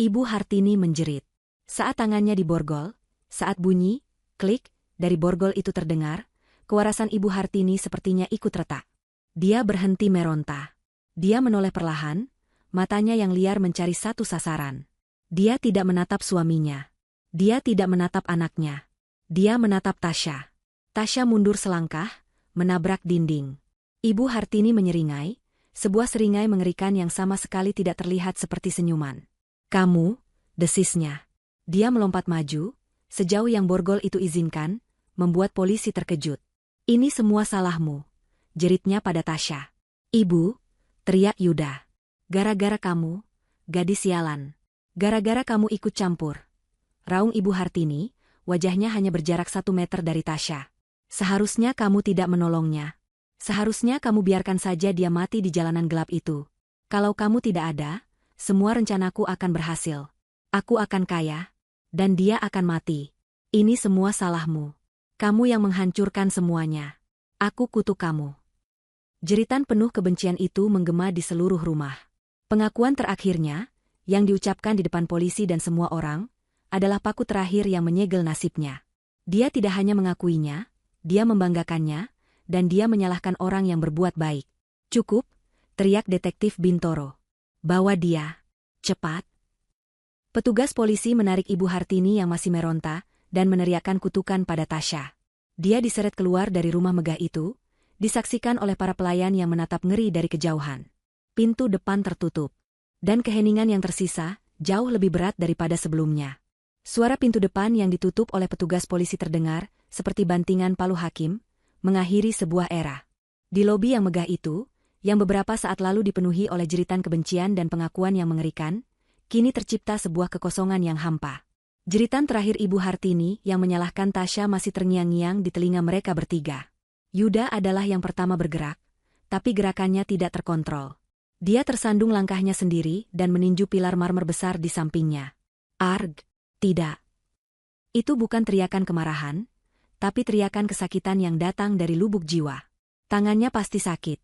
Ibu Hartini menjerit. Saat tangannya diborgol, saat bunyi, klik, dari borgol itu terdengar, kewarasan Ibu Hartini sepertinya ikut retak. Dia berhenti meronta. Dia menoleh perlahan, matanya yang liar mencari satu sasaran. Dia tidak menatap suaminya. Dia tidak menatap anaknya. Dia menatap Tasya. Tasya mundur selangkah, menabrak dinding. Ibu Hartini menyeringai, sebuah seringai mengerikan yang sama sekali tidak terlihat seperti senyuman. Kamu, desisnya. Dia melompat maju, sejauh yang borgol itu izinkan, membuat polisi terkejut. Ini semua salahmu, jeritnya pada Tasya. Ibu, teriak Yuda. Gara-gara kamu, gadis sialan. Gara-gara kamu ikut campur. Raung Ibu Hartini, wajahnya hanya berjarak 1 meter dari Tasya. Seharusnya kamu tidak menolongnya. Seharusnya kamu biarkan saja dia mati di jalanan gelap itu. Kalau kamu tidak ada, semua rencanaku akan berhasil. Aku akan kaya, dan dia akan mati. Ini semua salahmu. Kamu yang menghancurkan semuanya. Aku kutuk kamu. Jeritan penuh kebencian itu menggema di seluruh rumah. Pengakuan terakhirnya, yang diucapkan di depan polisi dan semua orang, adalah paku terakhir yang menyegel nasibnya. Dia tidak hanya mengakuinya, dia membanggakannya, dan dia menyalahkan orang yang berbuat baik. "Cukup," teriak detektif Bintoro. "Bawa dia. Cepat." Petugas polisi menarik Ibu Hartini yang masih meronta, dan meneriakkan kutukan pada Tasya. Dia diseret keluar dari rumah megah itu, disaksikan oleh para pelayan yang menatap ngeri dari kejauhan. Pintu depan tertutup. Dan keheningan yang tersisa, jauh lebih berat daripada sebelumnya. Suara pintu depan yang ditutup oleh petugas polisi terdengar, seperti bantingan palu hakim, mengakhiri sebuah era. Di lobi yang megah itu, yang beberapa saat lalu dipenuhi oleh jeritan kebencian dan pengakuan yang mengerikan, kini tercipta sebuah kekosongan yang hampa. Jeritan terakhir Ibu Hartini yang menyalahkan Tasya masih terngiang-ngiang di telinga mereka bertiga. Yuda adalah yang pertama bergerak, tapi gerakannya tidak terkontrol. Dia tersandung langkahnya sendiri dan meninju pilar marmer besar di sampingnya. "Arg, tidak." Itu bukan teriakan kemarahan, tapi teriakan kesakitan yang datang dari lubuk jiwa. Tangannya pasti sakit,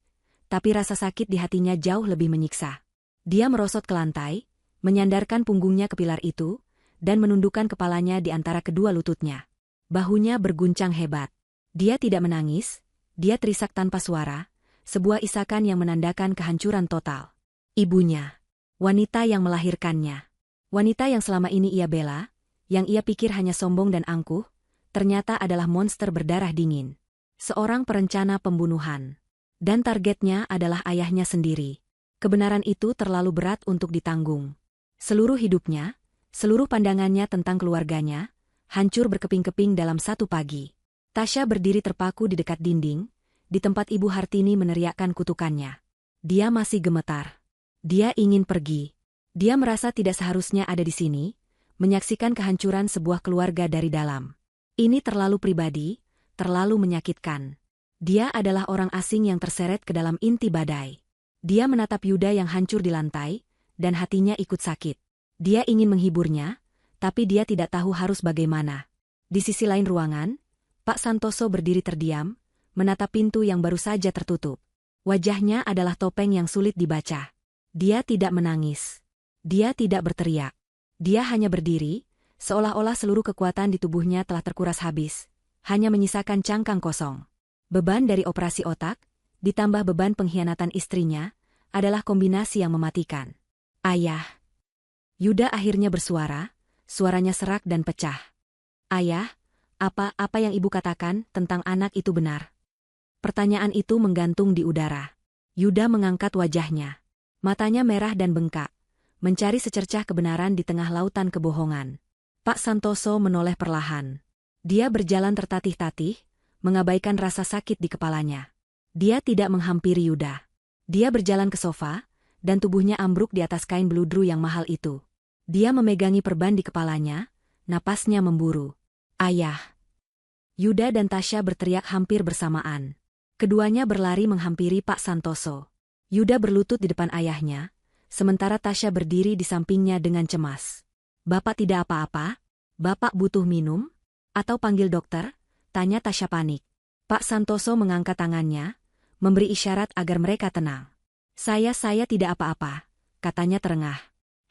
tapi rasa sakit di hatinya jauh lebih menyiksa. Dia merosot ke lantai, menyandarkan punggungnya ke pilar itu, dan menundukkan kepalanya di antara kedua lututnya. Bahunya berguncang hebat. Dia tidak menangis, dia terisak tanpa suara, sebuah isakan yang menandakan kehancuran total. Ibunya. Wanita yang melahirkannya. Wanita yang selama ini ia bela, yang ia pikir hanya sombong dan angkuh, ternyata adalah monster berdarah dingin. Seorang perencana pembunuhan. Dan targetnya adalah ayahnya sendiri. Kebenaran itu terlalu berat untuk ditanggung. Seluruh hidupnya, seluruh pandangannya tentang keluarganya, hancur berkeping-keping dalam satu pagi. Tasya berdiri terpaku di dekat dinding, di tempat Ibu Hartini meneriakkan kutukannya. Dia masih gemetar. Dia ingin pergi. Dia merasa tidak seharusnya ada di sini, menyaksikan kehancuran sebuah keluarga dari dalam. Ini terlalu pribadi, terlalu menyakitkan. Dia adalah orang asing yang terseret ke dalam inti badai. Dia menatap Yuda yang hancur di lantai, dan hatinya ikut sakit. Dia ingin menghiburnya, tapi dia tidak tahu harus bagaimana. Di sisi lain ruangan, Pak Santoso berdiri terdiam, menatap pintu yang baru saja tertutup. Wajahnya adalah topeng yang sulit dibaca. Dia tidak menangis. Dia tidak berteriak. Dia hanya berdiri, seolah-olah seluruh kekuatan di tubuhnya telah terkuras habis, hanya menyisakan cangkang kosong. Beban dari operasi otak, ditambah beban pengkhianatan istrinya, adalah kombinasi yang mematikan. "Ayah." Yuda akhirnya bersuara, suaranya serak dan pecah. "Ayah, apa yang ibu katakan tentang anak itu benar?" Pertanyaan itu menggantung di udara. Yuda mengangkat wajahnya. Matanya merah dan bengkak, mencari secercah kebenaran di tengah lautan kebohongan. Pak Santoso menoleh perlahan. Dia berjalan tertatih-tatih, mengabaikan rasa sakit di kepalanya. Dia tidak menghampiri Yuda. Dia berjalan ke sofa, dan tubuhnya ambruk di atas kain beludru yang mahal itu. Dia memegangi perban di kepalanya, napasnya memburu. "Ayah." Yuda dan Tasya berteriak hampir bersamaan. Keduanya berlari menghampiri Pak Santoso. Yuda berlutut di depan ayahnya, sementara Tasya berdiri di sampingnya dengan cemas. "Bapak tidak apa-apa? Bapak butuh minum? Atau panggil dokter?" tanya Tasya panik. Pak Santoso mengangkat tangannya, memberi isyarat agar mereka tenang. Saya tidak apa-apa," katanya terengah.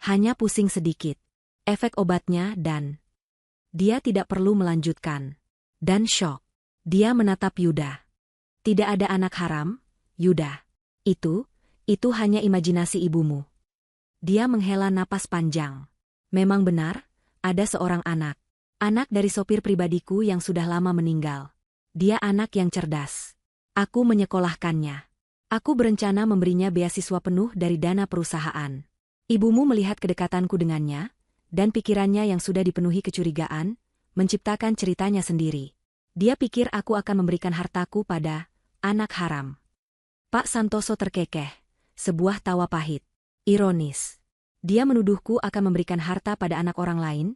"Hanya pusing sedikit. Efek obatnya dan..." Dia tidak perlu melanjutkan. Dan syok. Dia menatap Yuda. "Tidak ada anak haram, Yuda. Itu hanya imajinasi ibumu." Dia menghela napas panjang. "Memang benar, ada seorang anak. Anak dari sopir pribadiku yang sudah lama meninggal. Dia anak yang cerdas. Aku menyekolahkannya. Aku berencana memberinya beasiswa penuh dari dana perusahaan. Ibumu melihat kedekatanku dengannya, dan pikirannya yang sudah dipenuhi kecurigaan, menciptakan ceritanya sendiri. Dia pikir aku akan memberikan hartaku pada anak haram." Pak Santoso terkekeh, sebuah tawa pahit. Ironis. Dia menuduhku akan memberikan harta pada anak orang lain,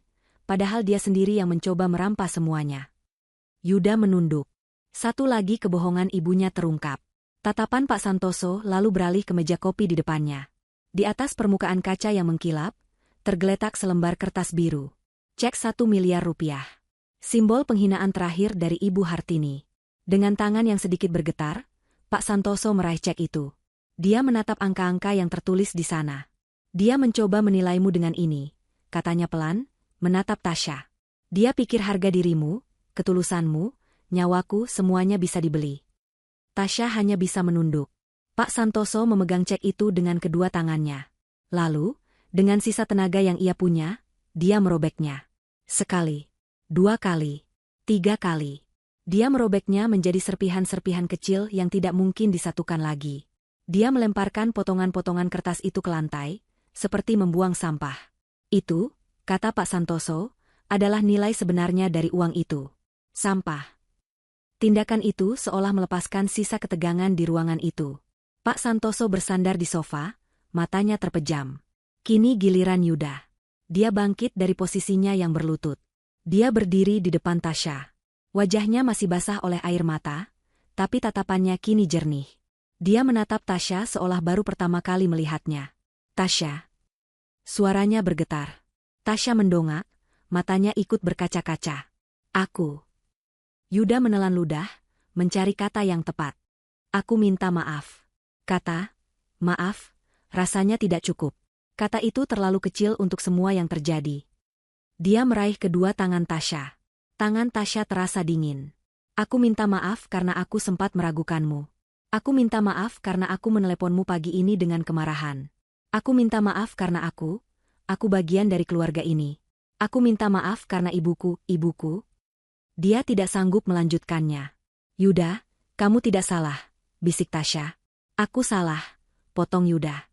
padahal dia sendiri yang mencoba merampas semuanya. Yuda menunduk. Satu lagi kebohongan ibunya terungkap. Tatapan Pak Santoso lalu beralih ke meja kopi di depannya. Di atas permukaan kaca yang mengkilap, tergeletak selembar kertas biru. Cek 1 miliar rupiah. Simbol penghinaan terakhir dari Ibu Hartini. Dengan tangan yang sedikit bergetar, Pak Santoso meraih cek itu. Dia menatap angka-angka yang tertulis di sana. Dia mencoba menilaimu dengan ini, katanya pelan, menatap Tasya. Dia pikir harga dirimu, ketulusanmu, nyawaku semuanya bisa dibeli. Tasya hanya bisa menunduk. Pak Santoso memegang cek itu dengan kedua tangannya. Lalu, dengan sisa tenaga yang ia punya, dia merobeknya. Sekali, 2 kali, 3 kali. Dia merobeknya menjadi serpihan-serpihan kecil yang tidak mungkin disatukan lagi. Dia melemparkan potongan-potongan kertas itu ke lantai, seperti membuang sampah. Itu, kata Pak Santoso, adalah nilai sebenarnya dari uang itu. Sampah. Tindakan itu seolah melepaskan sisa ketegangan di ruangan itu. Pak Santoso bersandar di sofa, matanya terpejam. Kini giliran Yuda. Dia bangkit dari posisinya yang berlutut. Dia berdiri di depan Tasya. Wajahnya masih basah oleh air mata, tapi tatapannya kini jernih. Dia menatap Tasya seolah baru pertama kali melihatnya. Tasya. Suaranya bergetar. Tasya mendongak, matanya ikut berkaca-kaca. Aku. Yuda menelan ludah, mencari kata yang tepat. Aku minta maaf. Kata, maaf, rasanya tidak cukup. Kata itu terlalu kecil untuk semua yang terjadi. Dia meraih kedua tangan Tasya. Tangan Tasya terasa dingin. Aku minta maaf karena aku sempat meragukanmu. Aku minta maaf karena aku meneleponmu pagi ini dengan kemarahan. Aku minta maaf karena aku bagian dari keluarga ini. Aku minta maaf karena ibuku. Dia tidak sanggup melanjutkannya. Yuda, kamu tidak salah, bisik Tasya. Aku salah, potong Yuda.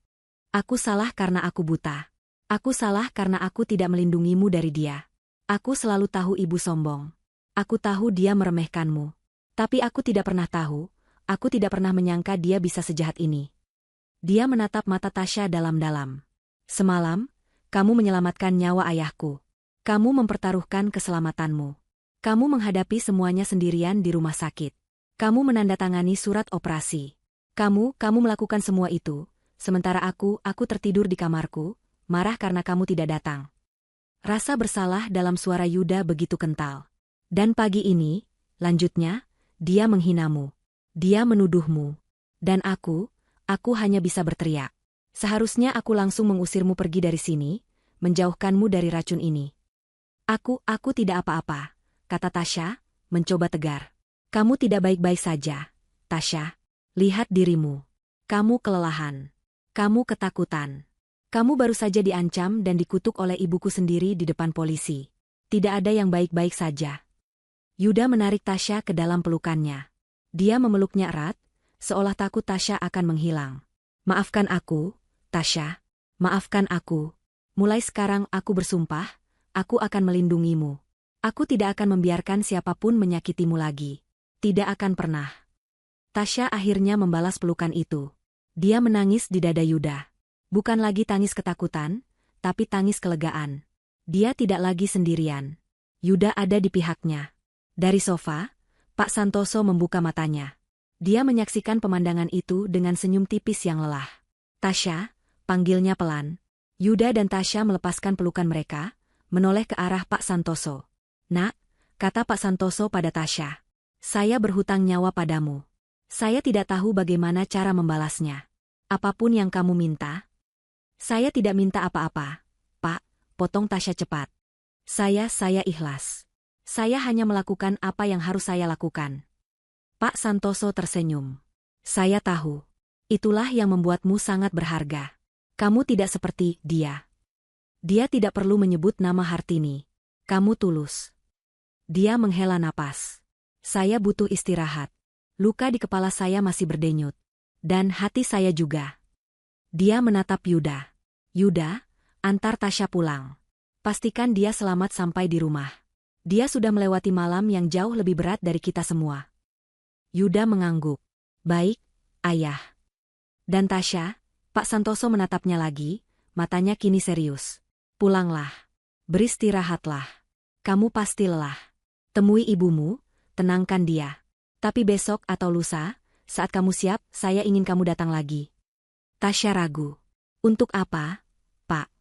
Aku salah karena aku buta. Aku salah karena aku tidak melindungimu dari dia. Aku selalu tahu ibu sombong. Aku tahu dia meremehkanmu. Tapi aku tidak pernah tahu, aku tidak pernah menyangka dia bisa sejahat ini. Dia menatap mata Tasya dalam-dalam. Semalam, kamu menyelamatkan nyawa ayahku. Kamu mempertaruhkan keselamatanmu. Kamu menghadapi semuanya sendirian di rumah sakit. Kamu menandatangani surat operasi. Kamu melakukan semua itu, sementara aku tertidur di kamarku, marah karena kamu tidak datang. Rasa bersalah dalam suara Yuda begitu kental. Dan pagi ini, lanjutnya, dia menghinamu. Dia menuduhmu. Dan aku hanya bisa berteriak. Seharusnya aku langsung mengusirmu pergi dari sini, menjauhkanmu dari racun ini. Aku tidak apa-apa, kata Tasya, mencoba tegar. Kamu tidak baik-baik saja, Tasya. Lihat dirimu. Kamu kelelahan. Kamu ketakutan. Kamu baru saja diancam dan dikutuk oleh ibuku sendiri di depan polisi. Tidak ada yang baik-baik saja. Yuda menarik Tasya ke dalam pelukannya. Dia memeluknya erat, seolah takut Tasya akan menghilang. Maafkan aku, Tasya. Maafkan aku. Mulai sekarang aku bersumpah, aku akan melindungimu. Aku tidak akan membiarkan siapapun menyakitimu lagi. Tidak akan pernah. Tasya akhirnya membalas pelukan itu. Dia menangis di dada Yuda. Bukan lagi tangis ketakutan, tapi tangis kelegaan. Dia tidak lagi sendirian. Yuda ada di pihaknya. Dari sofa, Pak Santoso membuka matanya. Dia menyaksikan pemandangan itu dengan senyum tipis yang lelah. Tasya, panggilnya pelan. Yuda dan Tasya melepaskan pelukan mereka, menoleh ke arah Pak Santoso. Nak, kata Pak Santoso pada Tasya. Saya berhutang nyawa padamu. Saya tidak tahu bagaimana cara membalasnya. Apapun yang kamu minta. Saya tidak minta apa-apa, Pak, potong Tasya cepat. Saya ikhlas. Saya hanya melakukan apa yang harus saya lakukan. Pak Santoso tersenyum. Saya tahu. Itulah yang membuatmu sangat berharga. Kamu tidak seperti dia. Dia tidak perlu menyebut nama Hartini. Kamu tulus. Dia menghela napas. Saya butuh istirahat. Luka di kepala saya masih berdenyut. Dan hati saya juga. Dia menatap Yuda. Yuda, antar Tasya pulang. Pastikan dia selamat sampai di rumah. Dia sudah melewati malam yang jauh lebih berat dari kita semua. Yuda mengangguk. Baik, ayah. Dan Tasya, Pak Santoso menatapnya lagi, matanya kini serius. Pulanglah. Beristirahatlah. Kamu pasti lelah. Temui ibumu, tenangkan dia. Tapi besok atau lusa, saat kamu siap, saya ingin kamu datang lagi. Tasya ragu. Untuk apa, Pak?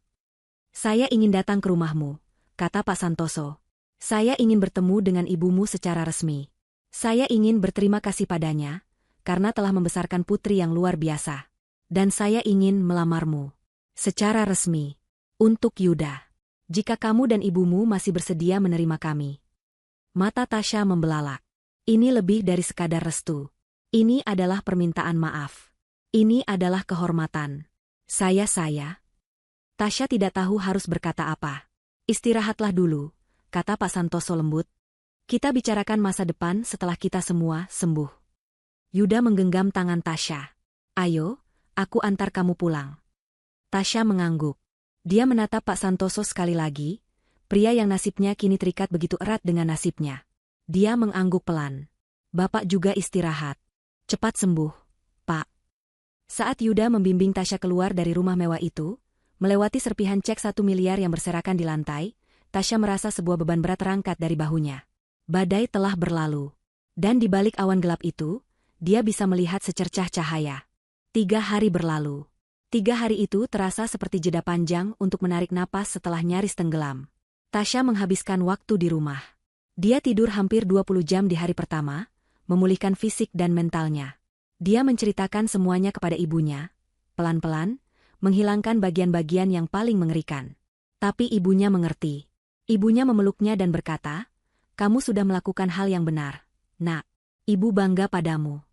Saya ingin datang ke rumahmu, kata Pak Santoso. Saya ingin bertemu dengan ibumu secara resmi. Saya ingin berterima kasih padanya, karena telah membesarkan putri yang luar biasa. Dan saya ingin melamarmu. Secara resmi. Untuk Yuda. Jika kamu dan ibumu masih bersedia menerima kami. Mata Tasya membelalak. Ini lebih dari sekadar restu. Ini adalah permintaan maaf. Ini adalah kehormatan. Saya. Tasya tidak tahu harus berkata apa. Istirahatlah dulu, kata Pak Santoso lembut. Kita bicarakan masa depan setelah kita semua sembuh. Yuda menggenggam tangan Tasya. Ayo, aku antar kamu pulang. Tasya mengangguk. Dia menatap Pak Santoso sekali lagi, pria yang nasibnya kini terikat begitu erat dengan nasibnya. Dia mengangguk pelan. Bapak juga istirahat. Cepat sembuh, Pak. Saat Yuda membimbing Tasya keluar dari rumah mewah itu, melewati serpihan cek 1 miliar yang berserakan di lantai, Tasya merasa sebuah beban berat terangkat dari bahunya. Badai telah berlalu. Dan di balik awan gelap itu, dia bisa melihat secercah cahaya. 3 hari berlalu. 3 hari itu terasa seperti jeda panjang untuk menarik napas setelah nyaris tenggelam. Tasya menghabiskan waktu di rumah. Dia tidur hampir 20 jam di hari pertama, memulihkan fisik dan mentalnya. Dia menceritakan semuanya kepada ibunya, pelan-pelan, menghilangkan bagian-bagian yang paling mengerikan. Tapi ibunya mengerti. Ibunya memeluknya dan berkata, "Kamu sudah melakukan hal yang benar, Nak. Ibu bangga padamu."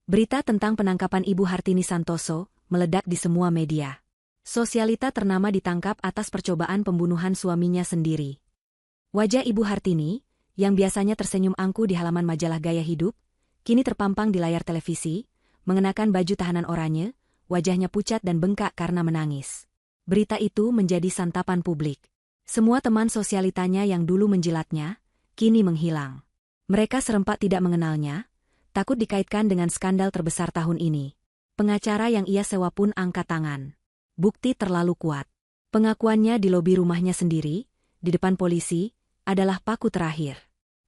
Berita tentang penangkapan Ibu Hartini Santoso meledak di semua media. Sosialita ternama ditangkap atas percobaan pembunuhan suaminya sendiri. Wajah Ibu Hartini, yang biasanya tersenyum angkuh di halaman majalah Gaya Hidup, kini terpampang di layar televisi, mengenakan baju tahanan oranye, wajahnya pucat dan bengkak karena menangis. Berita itu menjadi santapan publik. Semua teman sosialitanya yang dulu menjilatnya, kini menghilang. Mereka serempak tidak mengenalnya, takut dikaitkan dengan skandal terbesar tahun ini. Pengacara yang ia sewa pun angkat tangan. Bukti terlalu kuat. Pengakuannya di lobi rumahnya sendiri, di depan polisi, adalah paku terakhir.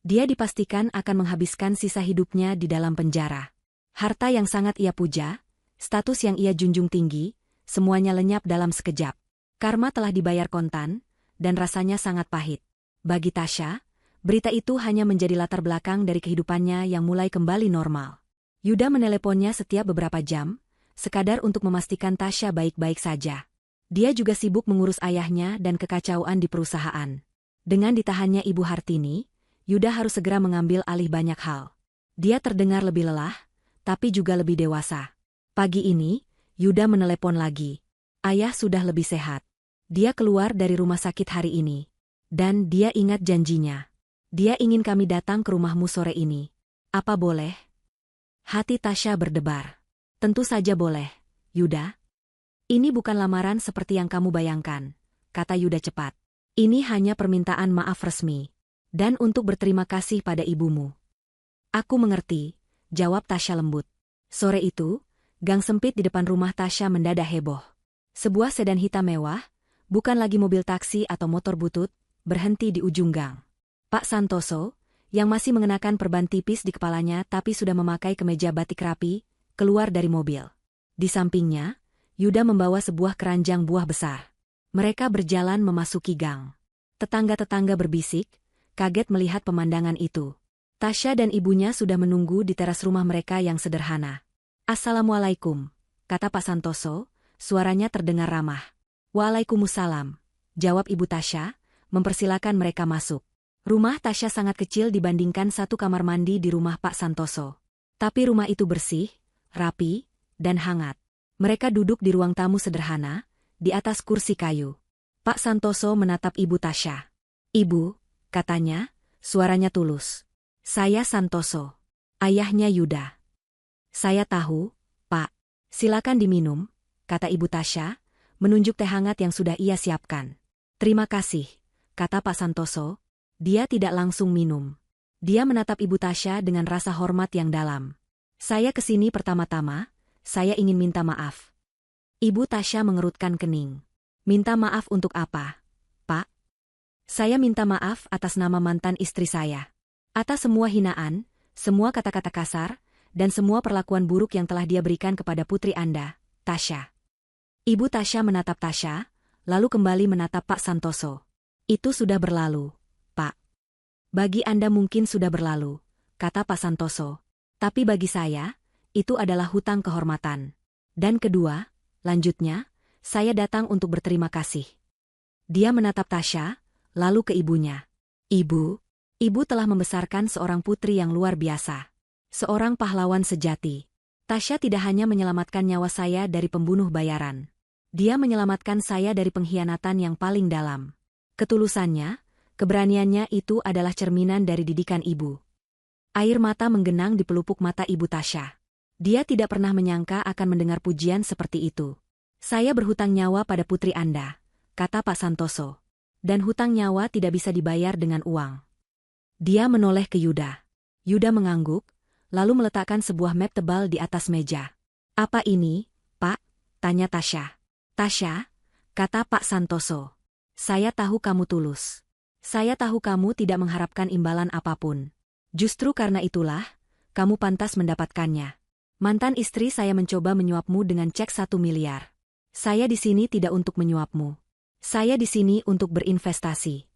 Dia dipastikan akan menghabiskan sisa hidupnya di dalam penjara. Harta yang sangat ia puja, status yang ia junjung tinggi, semuanya lenyap dalam sekejap. Karma telah dibayar kontan, dan rasanya sangat pahit. Bagi Tasya, berita itu hanya menjadi latar belakang dari kehidupannya yang mulai kembali normal. Yuda meneleponnya setiap beberapa jam, sekadar untuk memastikan Tasya baik-baik saja. Dia juga sibuk mengurus ayahnya dan kekacauan di perusahaan. Dengan ditahannya Ibu Hartini, Yuda harus segera mengambil alih banyak hal. Dia terdengar lebih lelah, tapi juga lebih dewasa. Pagi ini, Yuda menelepon lagi. Ayah sudah lebih sehat. Dia keluar dari rumah sakit hari ini. Dan dia ingat janjinya. Dia ingin kami datang ke rumahmu sore ini. Apa boleh? Hati Tasya berdebar. Tentu saja boleh, Yuda. Ini bukan lamaran seperti yang kamu bayangkan, kata Yuda cepat. Ini hanya permintaan maaf resmi. Dan untuk berterima kasih pada ibumu. Aku mengerti, jawab Tasya lembut. Sore itu, gang sempit di depan rumah Tasya mendadak heboh. Sebuah sedan hitam mewah, bukan lagi mobil taksi atau motor butut, berhenti di ujung gang. Pak Santoso, yang masih mengenakan perban tipis di kepalanya tapi sudah memakai kemeja batik rapi, keluar dari mobil. Di sampingnya, Yuda membawa sebuah keranjang buah besar. Mereka berjalan memasuki gang. Tetangga-tetangga berbisik, kaget melihat pemandangan itu. Tasya dan ibunya sudah menunggu di teras rumah mereka yang sederhana. Assalamualaikum, kata Pak Santoso, suaranya terdengar ramah. Waalaikumsalam, jawab Ibu Tasya, mempersilakan mereka masuk. Rumah Tasya sangat kecil dibandingkan satu kamar mandi di rumah Pak Santoso. Tapi rumah itu bersih, rapi, dan hangat. Mereka duduk di ruang tamu sederhana, di atas kursi kayu. Pak Santoso menatap Ibu Tasya. Ibu, katanya, suaranya tulus. Saya Santoso, ayahnya Yuda. Saya tahu, Pak. Silakan diminum, kata Ibu Tasya, menunjuk teh hangat yang sudah ia siapkan. Terima kasih, kata Pak Santoso. Dia tidak langsung minum. Dia menatap Ibu Tasya dengan rasa hormat yang dalam. Saya kesini pertama-tama, saya ingin minta maaf. Ibu Tasya mengerutkan kening. Minta maaf untuk apa, Pak? Saya minta maaf atas nama mantan istri saya. Atas semua hinaan, semua kata-kata kasar, dan semua perlakuan buruk yang telah dia berikan kepada putri Anda, Tasya. Ibu Tasya menatap Tasya, lalu kembali menatap Pak Santoso. Itu sudah berlalu, Pak. Bagi Anda mungkin sudah berlalu, kata Pak Santoso. Tapi bagi saya, itu adalah hutang kehormatan. Dan kedua, lanjutnya, saya datang untuk berterima kasih. Dia menatap Tasya, lalu ke ibunya. Ibu, ibu telah membesarkan seorang putri yang luar biasa. Seorang pahlawan sejati. Tasya tidak hanya menyelamatkan nyawa saya dari pembunuh bayaran. Dia menyelamatkan saya dari pengkhianatan yang paling dalam. Ketulusannya, keberaniannya itu adalah cerminan dari didikan ibu. Air mata menggenang di pelupuk mata ibu Tasya. Dia tidak pernah menyangka akan mendengar pujian seperti itu. Saya berhutang nyawa pada putri Anda, kata Pak Santoso. Dan hutang nyawa tidak bisa dibayar dengan uang. Dia menoleh ke Yuda. Yuda mengangguk, lalu meletakkan sebuah map tebal di atas meja. Apa ini, Pak? Tanya Tasya. Tasya, kata Pak Santoso. Saya tahu kamu tulus. Saya tahu kamu tidak mengharapkan imbalan apapun. Justru karena itulah, kamu pantas mendapatkannya. Mantan istri saya mencoba menyuapmu dengan cek 1 miliar. Saya di sini tidak untuk menyuapmu. Saya di sini untuk berinvestasi.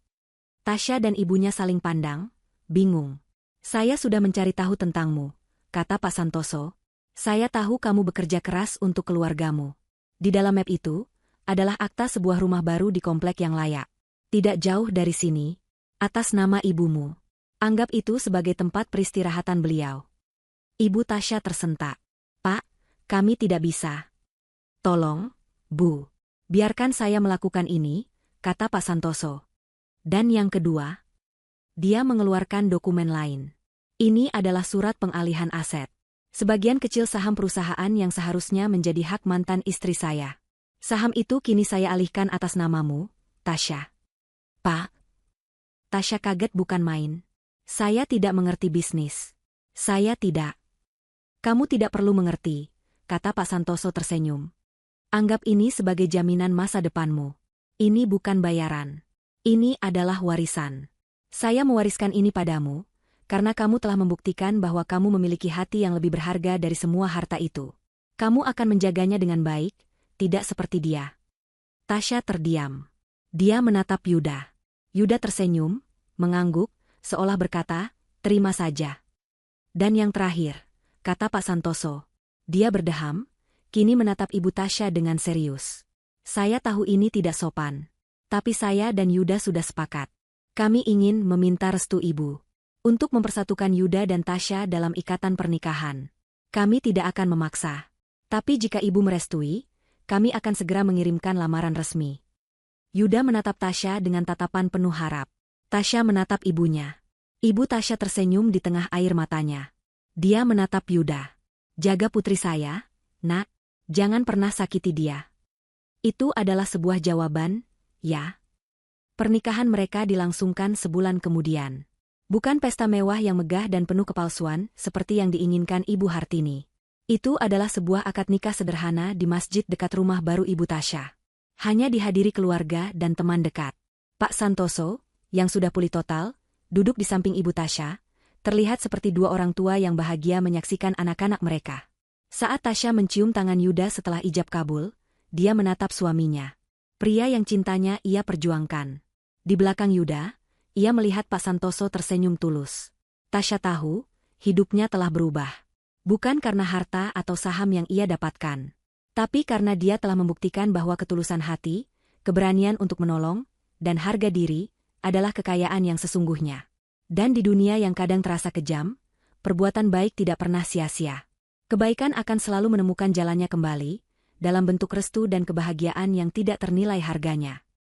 Tasya dan ibunya saling pandang, bingung. Saya sudah mencari tahu tentangmu, kata Pak Santoso. Saya tahu kamu bekerja keras untuk keluargamu. Di dalam map itu, adalah akta sebuah rumah baru di komplek yang layak. Tidak jauh dari sini, atas nama ibumu. Anggap itu sebagai tempat peristirahatan beliau. Ibu Tasya tersentak. Pak, kami tidak bisa. Tolong, Bu. Biarkan saya melakukan ini, kata Pak Santoso. Dan yang kedua, dia mengeluarkan dokumen lain. Ini adalah surat pengalihan aset. Sebagian kecil saham perusahaan yang seharusnya menjadi hak mantan istri saya. Saham itu kini saya alihkan atas namamu, Tasya. Pak. Tasya kaget bukan main. Saya tidak mengerti bisnis. Saya tidak. Kamu tidak perlu mengerti, kata Pak Santoso tersenyum. Anggap ini sebagai jaminan masa depanmu. Ini bukan bayaran. Ini adalah warisan. Saya mewariskan ini padamu, karena kamu telah membuktikan bahwa kamu memiliki hati yang lebih berharga dari semua harta itu. Kamu akan menjaganya dengan baik, tidak seperti dia. Tasya terdiam. Dia menatap Yuda. Yuda tersenyum, mengangguk, seolah berkata, terima saja. Dan yang terakhir, kata Pak Santoso. Dia berdeham, kini menatap Ibu Tasya dengan serius. Saya tahu ini tidak sopan. Tapi saya dan Yuda sudah sepakat. Kami ingin meminta restu Ibu untuk mempersatukan Yuda dan Tasya dalam ikatan pernikahan. Kami tidak akan memaksa. Tapi jika Ibu merestui, kami akan segera mengirimkan lamaran resmi. Yuda menatap Tasya dengan tatapan penuh harap. Tasya menatap ibunya. Ibu Tasya tersenyum di tengah air matanya. Dia menatap Yuda. Jaga putri saya, nak. Jangan pernah sakiti dia. Itu adalah sebuah jawaban, ya. Pernikahan mereka dilangsungkan sebulan kemudian. Bukan pesta mewah yang megah dan penuh kepalsuan seperti yang diinginkan Ibu Hartini. Itu adalah sebuah akad nikah sederhana di masjid dekat rumah baru Ibu Tasya. Hanya dihadiri keluarga dan teman dekat. Pak Santoso, yang sudah pulih total, duduk di samping Ibu Tasya, terlihat seperti dua orang tua yang bahagia menyaksikan anak-anak mereka. Saat Tasya mencium tangan Yuda setelah ijab kabul, dia menatap suaminya. Pria yang cintanya ia perjuangkan. Di belakang Yuda, ia melihat Pak Santoso tersenyum tulus. Tasya tahu, hidupnya telah berubah. Bukan karena harta atau saham yang ia dapatkan. Tapi karena dia telah membuktikan bahwa ketulusan hati, keberanian untuk menolong, dan harga diri, adalah kekayaan yang sesungguhnya. Dan di dunia yang kadang terasa kejam, perbuatan baik tidak pernah sia-sia. Kebaikan akan selalu menemukan jalannya kembali, dalam bentuk restu dan kebahagiaan yang tidak ternilai harganya.